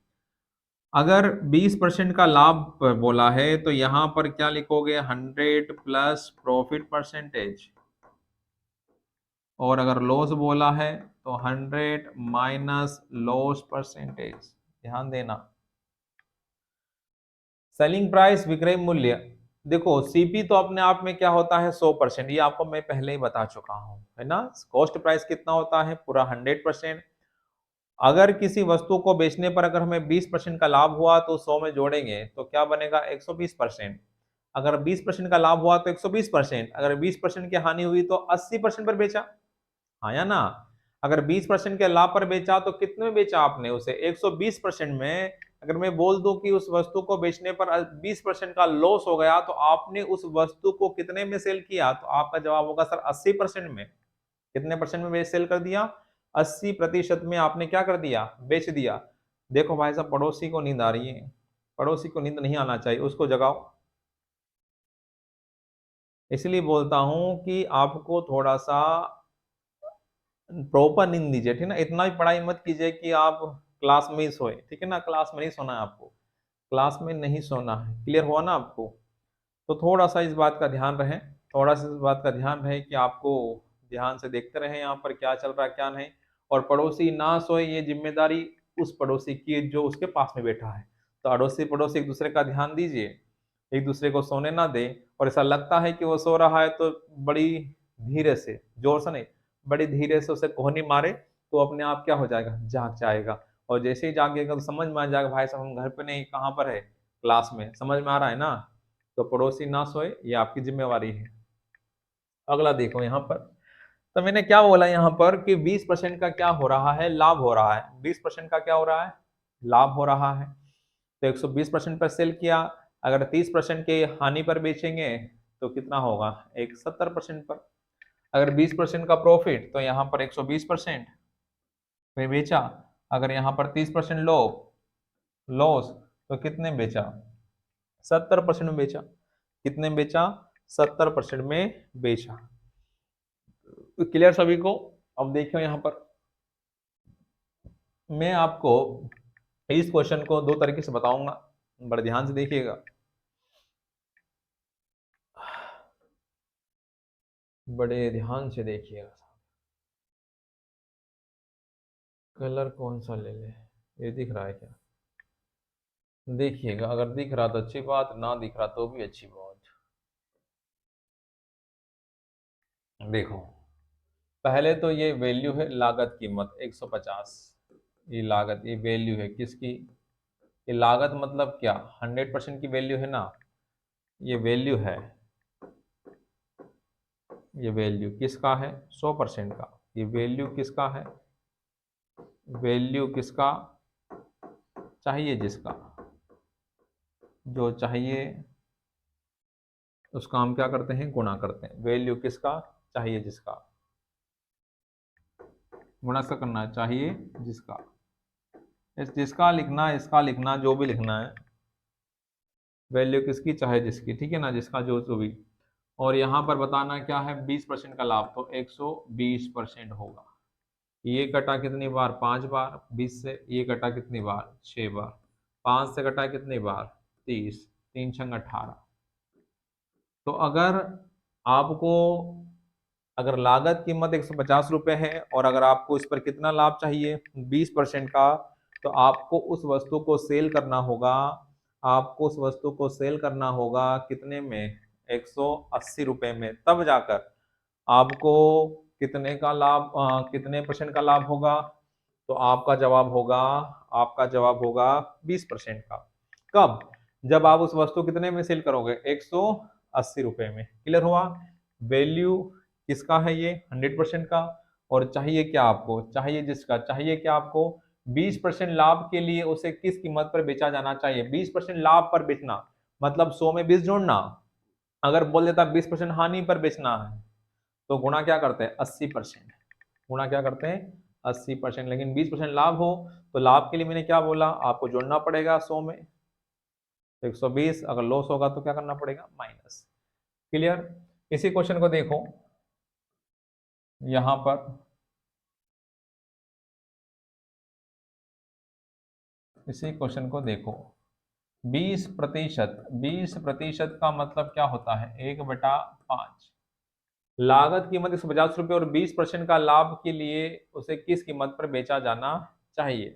अगर 20% का लाभ बोला है तो यहां पर क्या लिखोगे, 100 प्लस प्रॉफिट परसेंटेज, और अगर लॉस बोला है तो 100 माइनस लॉस परसेंटेज। ध्यान देना, सेलिंग प्राइस विक्रय मूल्य, देखो सीपी तो अपने आप में क्या होता है, 100%, ये आपको मैं पहले ही बता चुका हूं, है ना। कॉस्ट प्राइस कितना होता है, पूरा 100%। अगर किसी वस्तु को बेचने पर अगर हमें 20% का लाभ हुआ तो 100 में जोड़ेंगे तो क्या बनेगा, 120%। अगर 20% का लाभ हुआ तो 120%, अगर 20% की हानि हुई तो 80% पर बेचा, हाँ या ना। अगर 20% के लाभ पर बेचा तो कितने में बेचा आपने उसे, 120% में। अगर मैं बोल दूं कि उस वस्तु को बेचने पर 20% का लॉस हो गया तो आपने उस वस्तु को कितने में सेल किया, तो आपका जवाब होगा सर 80% में। कितने परसेंट में सेल कर दिया, 80% में आपने क्या कर दिया, बेच दिया। देखो भाई साहब, पड़ोसी को नींद आ रही है, पड़ोसी को नींद नहीं आना चाहिए, उसको जगाओ। इसलिए बोलता हूं कि आपको थोड़ा सा प्रॉपर नींद दीजिए, ठीक है ना। इतना भी पढ़ाई मत कीजिए कि आप क्लास में ही सोए, ठीक है ना। क्लास में नहीं सोना है आपको, क्लास में नहीं सोना है। क्लियर हुआ ना आपको। तो थोड़ा सा इस बात का ध्यान रहे, थोड़ा सा इस बात का ध्यान रहे कि आपको ध्यान से देखते रहे यहाँ पर क्या चल रहा है क्या नहीं। और पड़ोसी ना सोए ये जिम्मेदारी उस पड़ोसी की जो उसके पास में बैठा है। तो अड़ोसी पड़ोसी एक दूसरे का ध्यान दीजिए, एक दूसरे को सोने ना दे, और ऐसा लगता है कि वो सो रहा है तो बड़ी धीरे से, जोर से नहीं, बड़ी धीरे से उसे कोहनी मारे तो अपने आप क्या हो जाएगा, जाग जाएगा। और जैसे ही जागेगा तो समझ में आ जाएगा भाई साहब हम घर पे नहीं, कहाँ पर है, क्लास में। समझ में आ रहा है ना? तो पड़ोसी ना सोए ये आपकी जिम्मेवारी है। अगला देखो यहाँ पर, तो मैंने क्या बोला यहाँ पर कि 20% का क्या हो रहा है, लाभ हो रहा है। 20% का क्या हो रहा है, लाभ हो रहा है। तो 120% पर सेल किया, अगर 30% के हानि पर बेचेंगे तो कितना होगा, एक 70% पर। अगर 20% का प्रॉफिट तो यहाँ पर 120% पे बेचा, अगर यहाँ पर 30% लॉस तो कितने बेचा, 70% में बेचा। कितने में बेचा, 70% में बेचा। तो क्लियर सभी को? अब देखियो यहाँ पर मैं आपको इस क्वेश्चन को दो तरीके से बताऊंगा, बड़े ध्यान से देखिएगा। बड़े ध्यान से देखिएगा। कलर कौन सा ले ले, ये दिख रहा है क्या? देखिएगा, अगर दिख रहा तो अच्छी बात, ना दिख रहा तो भी अच्छी बात। देखो, पहले तो ये वैल्यू है लागत कीमत 150। ये लागत, ये वैल्यू है किसकी, ये लागत मतलब क्या, 100% की वैल्यू है ना। ये वैल्यू है, ये वैल्यू किसका है, 100% का। ये वैल्यू किसका है, वैल्यू किसका, चाहिए जिसका, जो चाहिए उसका हम क्या करते हैं, गुणा करते हैं। वैल्यू किसका, चाहिए जिसका, गुणा से करना है, चाहिए जिसका। जिसका लिखना है, इसका लिखना, जो भी लिखना है, वैल्यू किसकी, चाहे जिसकी, ठीक है ना, जिसका जो भी। और यहाँ पर बताना क्या है, 20% का लाभ, तो 120% होगा। ये कटा कितनी बार, 5 बार 20 से, ये कटा कितनी बार, 6 बार। 5 से कटा कितनी बार, 30, 3 छंग 18। तो अगर आपको, अगर लागत कीमत 150 रुपये है और अगर आपको इस पर कितना लाभ चाहिए, 20% का, तो आपको उस वस्तु को सेल करना होगा, आपको उस वस्तु को सेल करना होगा कितने में, 180 रुपये में। तब जाकर आपको कितने का लाभ, कितने परसेंट का लाभ होगा। तो आपका जवाब होगा, आपका जवाब होगा 20% का। कब, जब आप उस वस्तु कितने में सेल करोगे, 180 रुपये में। क्लियर हुआ? वैल्यू किसका है ये, 100% का। और चाहिए क्या आपको, चाहिए जिसका, चाहिए क्या आपको, 20% लाभ के लिए उसे किस कीमत पर बेचा जाना चाहिए। 20% लाभ पर बेचना मतलब 100 में 20 जोड़ना। अगर बोल देता 20% हानि पर बेचना है तो गुणा क्या करते हैं, 80%। गुणा क्या करते हैं, 80%। लेकिन 20% लाभ हो तो लाभ के लिए मैंने क्या बोला, आपको जोड़ना पड़ेगा 100 में 120। अगर लॉस होगा तो क्या करना पड़ेगा, माइनस। क्लियर? इसी क्वेश्चन को देखो यहां पर, इसी क्वेश्चन को देखो, 20%, 20% का मतलब क्या होता है, 1/5। लागत कीमत 150 रुपये और 20% का लाभ के लिए उसे किस कीमत पर बेचा जाना चाहिए।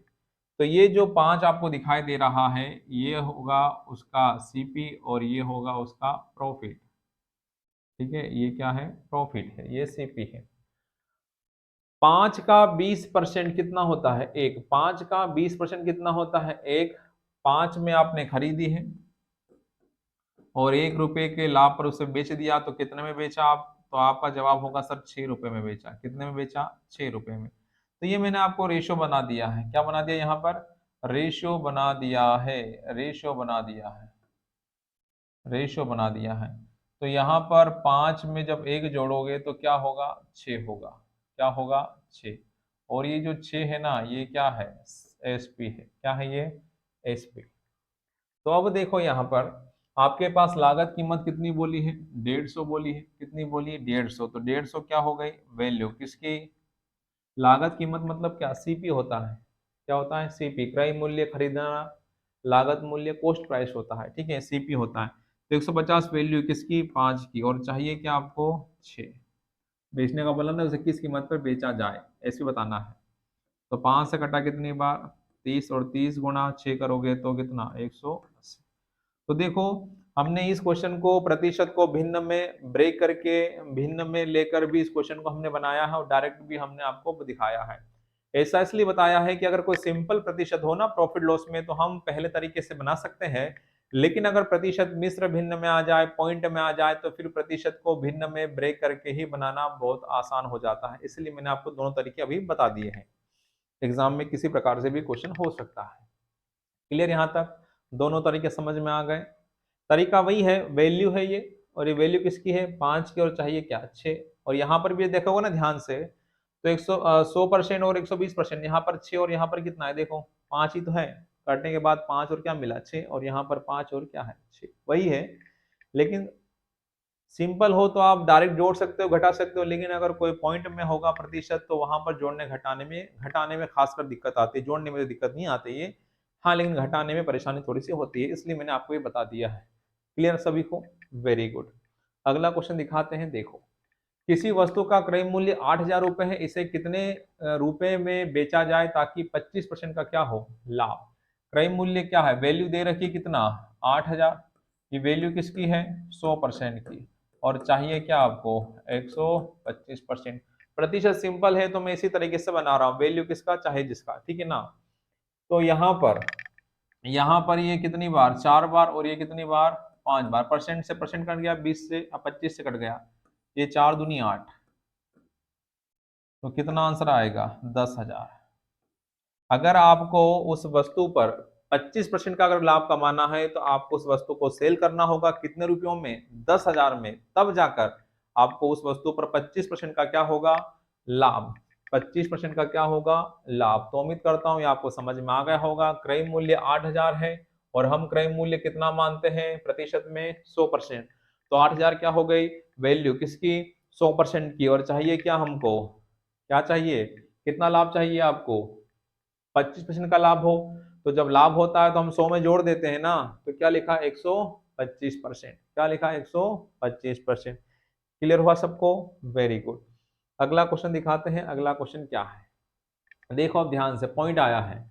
तो ये जो 5 आपको दिखाई दे रहा है ये होगा उसका सीपी और ये होगा उसका प्रॉफिट। ठीक है, ये क्या है, प्रॉफिट है, ये सीपी है। 5 का 20% कितना होता है, एक। 5 का 20% कितना होता है, एक। 5 में आपने खरीदी है और 1 रुपए के लाभ पर उसे बेच दिया, तो कितने में बेचा आप, तो आपका जवाब होगा सर 6 रुपए में बेचा। कितने में बेचा, 6 रुपए में। तो ये मैंने आपको रेशो बना दिया है, क्या बना दिया यहाँ पर, रेशो बना दिया है, रेशो बना दिया है, रेशो बना दिया है। तो यहाँ पर 5 में जब 1 जोड़ोगे तो क्या होगा, 6 होगा। क्या होगा, 6। और ये जो 6 है ना, ये क्या है, एसपी है। क्या है ये, एसपी। तो अब देखो यहाँ पर आपके पास लागत कीमत कितनी बोली है, 150 बोली है। कितनी बोली है, 150। तो 150 क्या हो गई, वैल्यू किसकी, लागत कीमत मतलब क्या, सीपी होता है। क्या होता है, सीपी, क्रय मूल्य, खरीदना लागत मूल्य, कॉस्ट प्राइस होता है। ठीक है, सीपी होता है। तो 150 वैल्यू किसकी, 5 की। और चाहिए क्या आपको, 6। बेचने का बोला ना, उसे किस कीमत पर बेचा जाए ऐसे बताना है। तो 5 से कटा कितनी बार, 30 और 30 गुणा 6 करोगे तो कितना 180। तो देखो हमने इस क्वेश्चन को प्रतिशत को भिन्न में ब्रेक करके भिन्न में लेकर भी इस क्वेश्चन को हमने बनाया है और डायरेक्ट भी हमने आपको दिखाया है। ऐसा इसलिए बताया है कि अगर कोई सिंपल प्रतिशत हो ना प्रॉफिट लॉस में तो हम पहले तरीके से बना सकते हैं, लेकिन अगर प्रतिशत मिश्र भिन्न में आ जाए, पॉइंट में आ जाए, तो फिर प्रतिशत को भिन्न में ब्रेक करके ही बनाना बहुत आसान हो जाता है। इसलिए मैंने आपको दोनों तरीके अभी बता दिए हैं। एग्जाम में किसी प्रकार से भी क्वेश्चन हो सकता है। क्लियर यहाँ तक? दोनों तरीके समझ में आ गए। तरीका वही है, वैल्यू है ये, और ये वैल्यू किसकी है 5 की, और चाहिए क्या 6। और यहाँ पर भी देखोगे ना ध्यान से तो 100% और 120%, यहाँ पर 6 और यहाँ पर कितना है देखो 5 ही तो है, काटने के बाद 5 और क्या मिला 6, और यहाँ पर 5 और क्या है 6, वही है। लेकिन सिंपल हो तो आप डायरेक्ट जोड़ सकते हो, घटा सकते हो, लेकिन अगर कोई पॉइंट में होगा प्रतिशत तो वहां पर जोड़ने घटाने में खासकर दिक्कत आती है। जोड़ने में तो दिक्कत नहीं आती है, हाँ, लेकिन घटाने में परेशानी थोड़ी सी होती है, इसलिए मैंने आपको ये बता दिया है। क्लियर सभी को? Very good. अगला क्वेश्चन दिखाते हैं। देखो, किसी वस्तु का क्रय मूल्य 8,000 रुपए है, इसे कितने रुपए में बेचा जाए ताकि 25% का क्या हो लाभ। क्रय मूल्य क्या है, वैल्यू दे रखी कितना 8,000, ये वैल्यू किसकी है 100% की, और चाहिए क्या आपको 125%। प्रतिशत सिंपल है तो मैं इसी तरीके से बना रहा हूँ, वैल्यू किसका चाहे जिसका, ठीक है ना। तो यहाँ पर ये कितनी बार 4 बार, और ये कितनी बार 5 बार। परसेंट से परसेंट कट गया, 20 से 25 से कट गया, ये 4 दूनी 8, तो कितना आंसर आएगा 10,000। अगर आपको उस वस्तु पर 25% का अगर लाभ कमाना है तो आपको उस वस्तु को सेल करना होगा कितने रुपयों में 10,000 में, तब जाकर आपको उस वस्तु पर 25% का क्या होगा लाभ, 25% का क्या होगा लाभ। तो उम्मीद करता हूं ये आपको समझ में आ गया होगा। क्रय मूल्य 8,000 है और हम क्रय मूल्य कितना मानते हैं प्रतिशत में 100%, तो 8,000 क्या हो गई वैल्यू किसकी 100% की, और चाहिए क्या हमको, क्या चाहिए, कितना लाभ चाहिए आपको 25% का लाभ हो। तो जब लाभ होता है तो हम 100 में जोड़ देते हैं ना, तो क्या लिखा 125%, क्या लिखा 125%। क्लियर हुआ सबको? Very good. अगला क्वेश्चन दिखाते हैं। अगला क्वेश्चन क्या है देखो अब ध्यान से, पॉइंट आया है।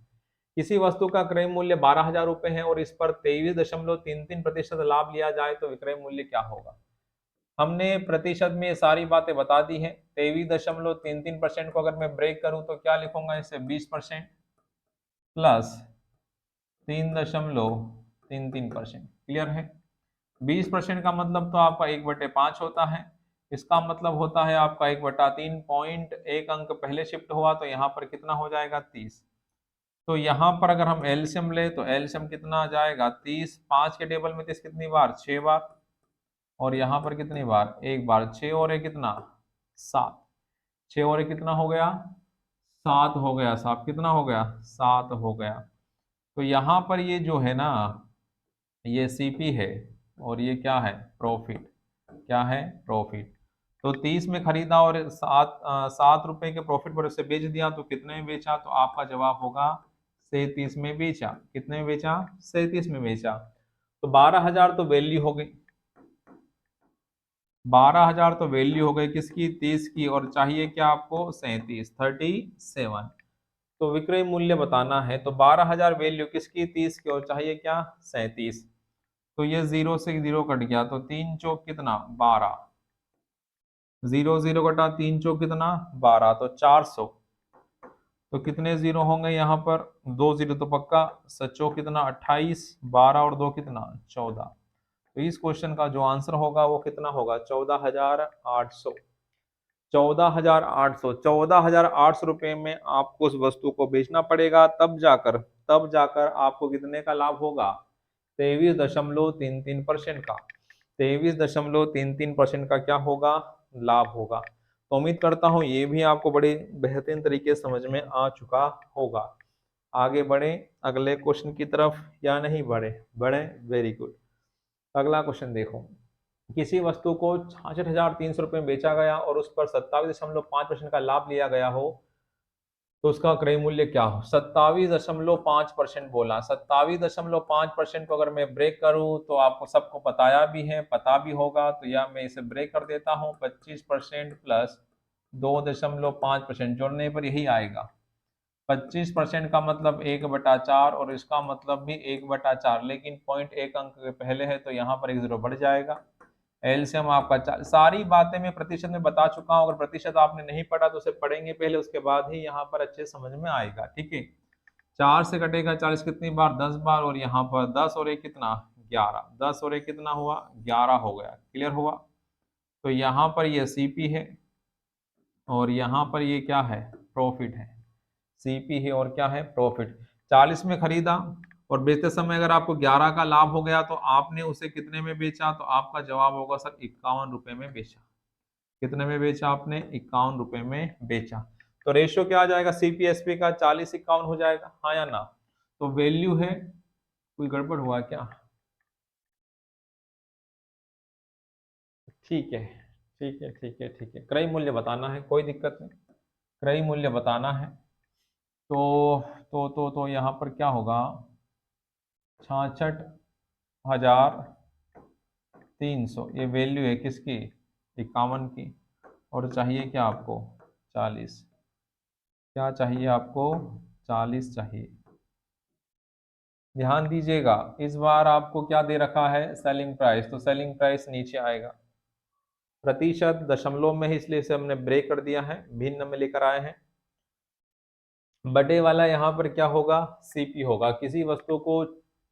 किसी वस्तु का क्रय मूल्य 12,000 रुपए है और इस पर 23.33% लाभ लिया जाए तो विक्रय मूल्य क्या होगा। हमने प्रतिशत में ये सारी बातें बता दी हैं। 23.33% को अगर मैं ब्रेक करूं तो क्या लिखूंगा इसे 20% प्लस 3.33%। क्लियर है? 20% का मतलब तो आपका 1/5 होता है, इसका मतलब होता है आपका 1/3, पॉइंट एक अंक पहले शिफ्ट हुआ तो यहाँ पर कितना हो जाएगा 30। तो यहाँ पर अगर हम एलसीएम ले तो एलसीएम कितना आ जाएगा 30, 5 के टेबल में 30 कितनी बार 6 बार, और यहाँ पर कितनी बार एक बार, 6 और एक कितना 7, 6 और एक कितना हो गया 7 हो गया, 7 कितना हो गया 7 हो गया। तो यहाँ पर ये जो है ना ये सीपी है और ये क्या है प्रॉफिट, क्या है प्रॉफिट। तो 30 में खरीदा और 7 रुपए के प्रॉफिट पर उसे बेच दिया, तो कितने में बेचा, तो आपका जवाब होगा 37 में बेचा। कितने में बेचा 37 में बेचा। तो 12,000 तो वैल्यू हो गई, 12,000 तो वैल्यू हो गई किसकी 30 की, और चाहिए क्या आपको 37। तो विक्रय मूल्य बताना है, तो 12,000 वैल्यू किसकी 30 की, और चाहिए क्या 37। तो ये 0 से 0 कट गया, तो 3 चौक कितना 12, 0 0 कटा 3 चौक कितना 12, तो 400। तो कितने जीरो होंगे यहाँ पर 2 जीरो तो पक्का, सचो कितना 28, 12 और 2 कितना 14। तो इस क्वेश्चन का जो आंसर होगा वो कितना होगा 14,800। 14,800 रुपए में आपको उस वस्तु को बेचना पड़ेगा, तब जाकर आपको कितने का लाभ होगा 23.33% का। 23.33% का क्या होगा लाभ होगा। तो उम्मीद करता हूँ ये भी आपको बड़े बेहतरीन तरीके से समझ में आ चुका होगा। आगे बढ़े अगले क्वेश्चन की तरफ या नहीं बढ़े? Very good. अगला क्वेश्चन देखो, किसी वस्तु को 66,300 रुपये में बेचा गया और उस पर 27.5% का लाभ लिया गया हो, तो उसका क्रय मूल्य क्या हो। 27.5% बोला, 27.5% को अगर मैं ब्रेक करूं तो आपको सबको बताया भी है, पता भी होगा, तो या मैं इसे ब्रेक कर देता हूं 25% प्लस 2.5% जोड़ने पर यही आएगा। 25% का मतलब 1/4 और इसका मतलब भी 1/4, लेकिन पॉइंट एक अंक के पहले है तो यहाँ पर एक जीरो बढ़ जाएगा। एलसीएम आपका सारी बातें मैं प्रतिशत में बता चुका हूँ। अगर प्रतिशत आपने नहीं पढ़ा तो उसे पढ़ेंगे पहले, उसके बाद ही यहाँ पर अच्छे समझ में आएगा। ठीक है, 4 से कटेगा 40 कितनी बार, 10 बार, और यहाँ पर 10 और एक कितना, 11, 10 और एक कितना हुआ, 11 हो गया। क्लियर हुआ? तो यहाँ पर ये सीपी है और यहाँ पर ये क्या है, प्रॉफिट है। सीपी है और क्या है, प्रॉफिट। 40 में खरीदा और बेचते समय अगर आपको 11 का लाभ हो गया तो आपने उसे कितने में बेचा, तो आपका जवाब होगा सर 51 रुपए में बेचा। कितने में बेचा आपने, 51 रुपए में बेचा। तो रेशियो क्या आ जाएगा सीपीएसपी का, 40-51 हो जाएगा, हाँ या ना? तो वैल्यू है, कोई गड़बड़ हुआ क्या? ठीक है, ठीक है, ठीक है, ठीक है, क्रय मूल्य बताना है, कोई दिक्कत नहीं, क्रय मूल्य बताना है। तो यहाँ पर क्या होगा, 66,300 ये वैल्यू है किसकी, 51 की। और चाहिए क्या आपको, 40। क्या चाहिए आपको, 40 चाहिए। ध्यान दीजिएगा, इस बार आपको क्या दे रखा है, सेलिंग प्राइस, तो सेलिंग प्राइस नीचे आएगा। प्रतिशत दशमलव में है इसलिए इसे हमने ब्रेक कर दिया है, भिन्न में लेकर आए हैं। बटे वाला यहाँ पर क्या होगा, सीपी होगा। किसी वस्तु को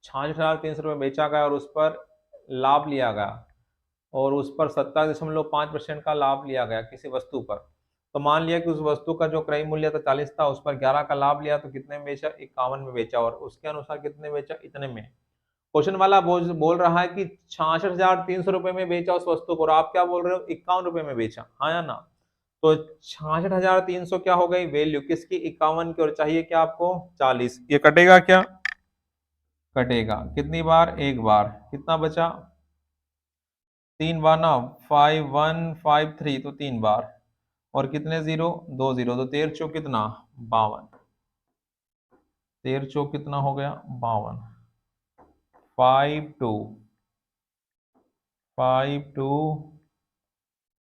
66,300 रुपये बेचा गया और उस पर लाभ लिया गया और उस पर 27.5% का लाभ लिया गया किसी वस्तु पर। तो मान लिया कि उस वस्तु का जो क्रय मूल्य था 40 था, उस पर 11 का लाभ लिया तो कितने में बेचा, 51 में बेचा, और उसके अनुसार कितने बेचा, इतने में। क्वेश्चन वाला बोल रहा है कि 66,300 रुपए में बेचा उस वस्तु को, और आप क्या बोल रहे हो, 51 रुपए में बेचा, हाँ या ना? तो 66,300 क्या हो गई, वैल्यू किसकी, 51 की, और चाहिए क्या आपको, 40। ये कटेगा क्या, कटेगा कितनी बार, एक बार। कितना बचा, 3 बार ना, 5153, तो 3 बार। और कितने जीरो, 2 जीरो, तो 13 चौक कितना, 52। 13 चौक कितना हो गया, 52। 52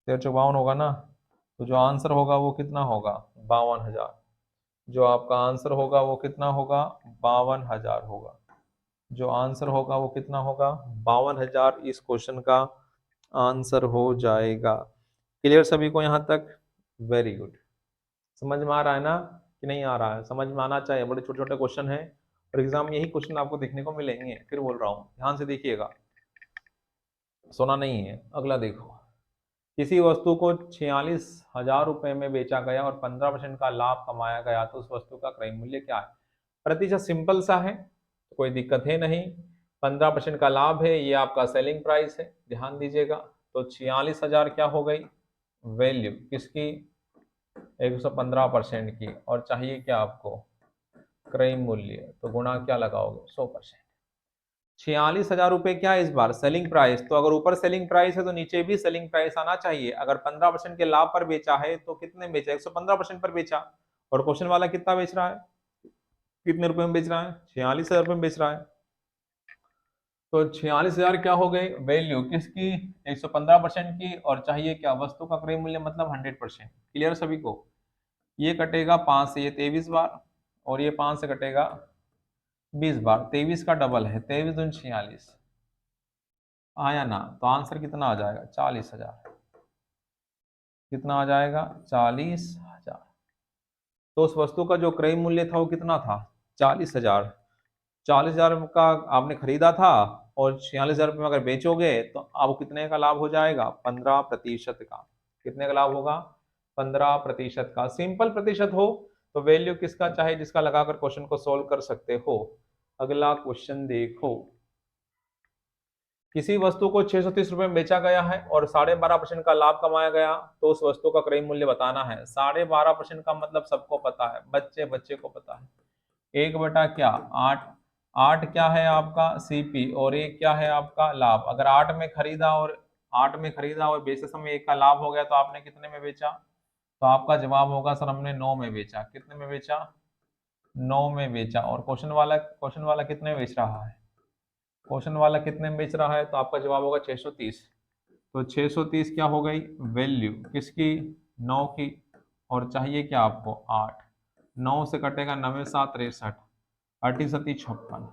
13 चौक 52 होगा ना। तो जो आंसर होगा वो कितना होगा, 52,000। जो आपका आंसर होगा वो कितना होगा, 52,000 होगा। जो आंसर होगा वो कितना होगा, 52,000 इस क्वेश्चन का आंसर हो जाएगा। क्लियर सभी को यहाँ तक, वेरी गुड। समझ में आ रहा है ना कि नहीं आ रहा है, समझ में आना चाहिए, बड़े छोटे छोटे क्वेश्चन है और एग्जाम में यही क्वेश्चन आपको देखने को मिलेंगे। फिर बोल रहा हूँ, ध्यान से देखिएगा, सोना नहीं है। अगला देखो, किसी वस्तु को 46,000 रुपए में बेचा गया और 15% का लाभ कमाया गया तो उस वस्तु का क्रय मूल्य क्या है। प्रतिशत सिंपल सा है, तो कोई दिक्कत है नहीं। 15% का लाभ है, ये आपका सेलिंग प्राइस है, ध्यान दीजिएगा। तो 46,000 क्या हो गई, वैल्यू किसकी, 115% की, और चाहिए क्या आपको, क्रय मूल्य, तो गुणा क्या लगाओगे, 100%। 46,000 रुपए क्या है इस बार, सेलिंग प्राइस। तो अगर ऊपर सेलिंग प्राइस है तो नीचे भी सेलिंग प्राइस आना चाहिए। अगर 15% के लाभ पर बेचा है तो कितने बेचा, 115% पर बेचा। और क्वेश्चन वाला कितना बेच रहा है, कितने रुपए में बेच रहा है, 46,000 रुपए में बेच रहा है। तो 46,000 क्या हो गई, वैल्यू किसकी, 115% की, और चाहिए क्या, वस्तु का क्रय मूल्य मतलब 100%। क्लियर सभी को? ये कटेगा 5 से, ये 23 बार, और ये 5 से कटेगा 20 बार। 23 का डबल है, 23 दूनी 46, आया ना? तो आंसर कितना आ जाएगा, 40,000। कितना आ जाएगा, 40,000। तो उस वस्तु का जो क्रय मूल्य था वो कितना था, 40,000। 40,000 का आपने खरीदा था और 46,000 रुपये में अगर बेचोगे तो आपको कितने का लाभ हो जाएगा, 15% का। कितने का लाभ होगा, 15% का। सिंपल प्रतिशत हो तो वैल्यू किसका चाहे जिसका लगाकर क्वेश्चन को सोल्व कर सकते हो। अगला क्वेश्चन देखो, किसी वस्तु को 630 रुपए में बेचा गया है और 12.5% का लाभ कमाया गया तो उस वस्तु का क्रय मूल्य बताना है। 12.5% का मतलब सबको पता है, बच्चे बच्चे को पता है, 1 बटा क्या, 8। 8 क्या है आपका सीपी और 1 क्या है आपका लाभ। अगर 8 में खरीदा और 8 में खरीदा और बेचते समय 1 का लाभ हो गया तो आपने कितने में बेचा, तो आपका जवाब होगा सर हमने 9 में बेचा। कितने में बेचा, 9 में बेचा। और क्वेश्चन वाला कितने में बेच रहा है, क्वेश्चन वाला कितने में बेच रहा है, तो आपका जवाब होगा 630। तो 630 क्या हो गई, वैल्यू किसकी, 9 की, और चाहिए क्या आपको, 8। 9 से कटेगा 9 7 63, 8 सती 56,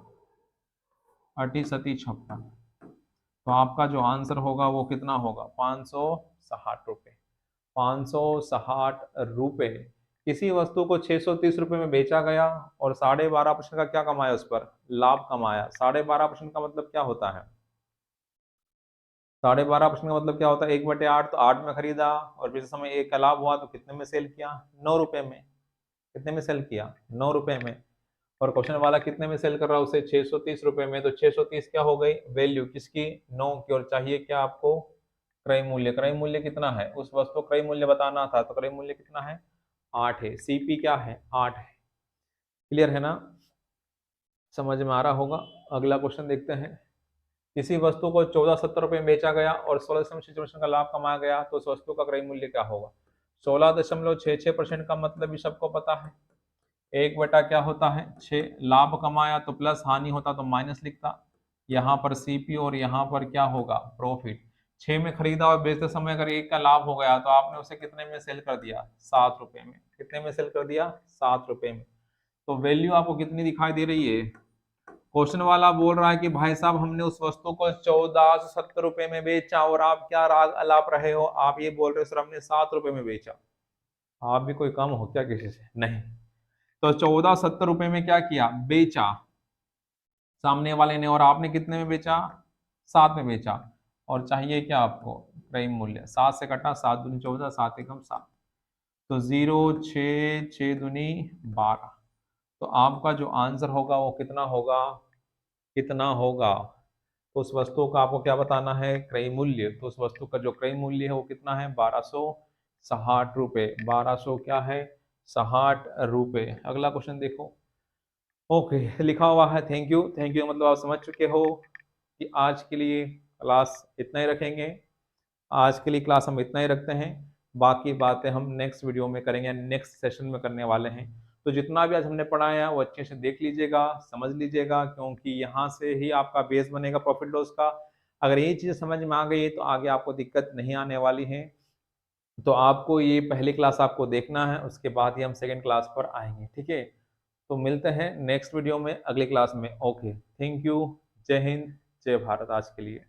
8 सती 56। तो आपका जो आंसर होगा वो कितना होगा? 560 रुपये। 560 रुपये। किसी वस्तु को 630 रुपये में बेचा गया और 12.5% का क्या कमाया? उस पर लाभ कमाया। 12.5% का मतलब क्या होता है? 12.5% का मतलब क्या होता है? 1/8, तो 8 में खरीदा और जिस समय एक का लाभ हुआ तो कितने में सेल किया? 9 रुपए में। कितने में सेल किया? 9 रुपए में। और क्वेश्चन वाला कितने में सेल कर रहा है उसे? 630 रुपए में। तो 630 क्या हो गई? वैल्यू किसकी? 9 की। और चाहिए क्या आपको? क्रय मूल्य। क्रय मूल्य कितना है? उस वस्तु क्रय मूल्य बताना था, तो क्रय मूल्य कितना है? 8 है। सीपी क्या है? 8 है। क्लियर है ना? समझ में आ रहा होगा। अगला क्वेश्चन देखते हैं। किसी वस्तु को 1470 रुपये में बेचा गया और 16.66% का लाभ कमाया गया, तो उस वस्तु का क्रय मूल्य क्या होगा? 16.66% का मतलब भी सबको पता है, 1 बटा क्या होता है? 6। लाभ कमाया तो प्लस, हानि होता तो माइनस लिखता। यहाँ पर सीपी और यहाँ पर क्या होगा? प्रॉफिट। 6 में खरीदा और बेचते समय अगर 1 का लाभ हो गया तो आपने उसे कितने में सेल कर दिया? 7 रुपए में। कितने में सेल कर दिया? 7 रुपए में। तो वैल्यू आपको कितनी दिखाई दे रही है? क्वेश्चन वाला बोल रहा है कि भाई साहब हमने उस वस्तु को 1470 रुपए में बेचा, और आप क्या राग अलाप रहे हो? आप ये बोल रहे हो सर हमने 7 रुपए में बेचा। आप भी कोई कम हो क्या किसी से? नहीं। तो 1470 रुपए में क्या किया? बेचा सामने वाले ने, और आपने कितने में बेचा? 7 में बेचा। और चाहिए क्या आपको? क्रय मूल्य। 7 से कटा 7 दूनी 14, 7 एकम 7। तो 0 6 6 दूनी 12। तो आपका जो आंसर होगा वो कितना होगा? कितना होगा? तो उस वस्तु का आपको क्या बताना है? क्रय मूल्य। तो उस वस्तु का जो क्रय मूल्य है वो कितना है? 1260 रुपये। 1200 क्या है? 60 रुपये। अगला क्वेश्चन देखो। ओके, लिखा हुआ है थैंक यू। थैंक यू मतलब आप समझ चुके हो कि आज के लिए क्लास इतना ही रखेंगे। आज के लिए क्लास हम इतना ही रखते हैं। बाकी बातें हम नेक्स्ट वीडियो में करेंगे, नेक्स्ट सेशन में करने वाले हैं। तो जितना भी आज हमने पढ़ाया वो अच्छे से देख लीजिएगा, समझ लीजिएगा, क्योंकि यहाँ से ही आपका बेस बनेगा प्रॉफिट लॉस का। अगर ये चीज़ समझ में आ गई तो आगे आपको दिक्कत नहीं आने वाली है। तो आपको ये पहली क्लास आपको देखना है, उसके बाद ही हम सेकेंड क्लास पर आएंगे। ठीक है, तो मिलते हैं नेक्स्ट वीडियो में, अगली क्लास में। Okay, thank you. जय हिंद, जय भारत आज के लिए।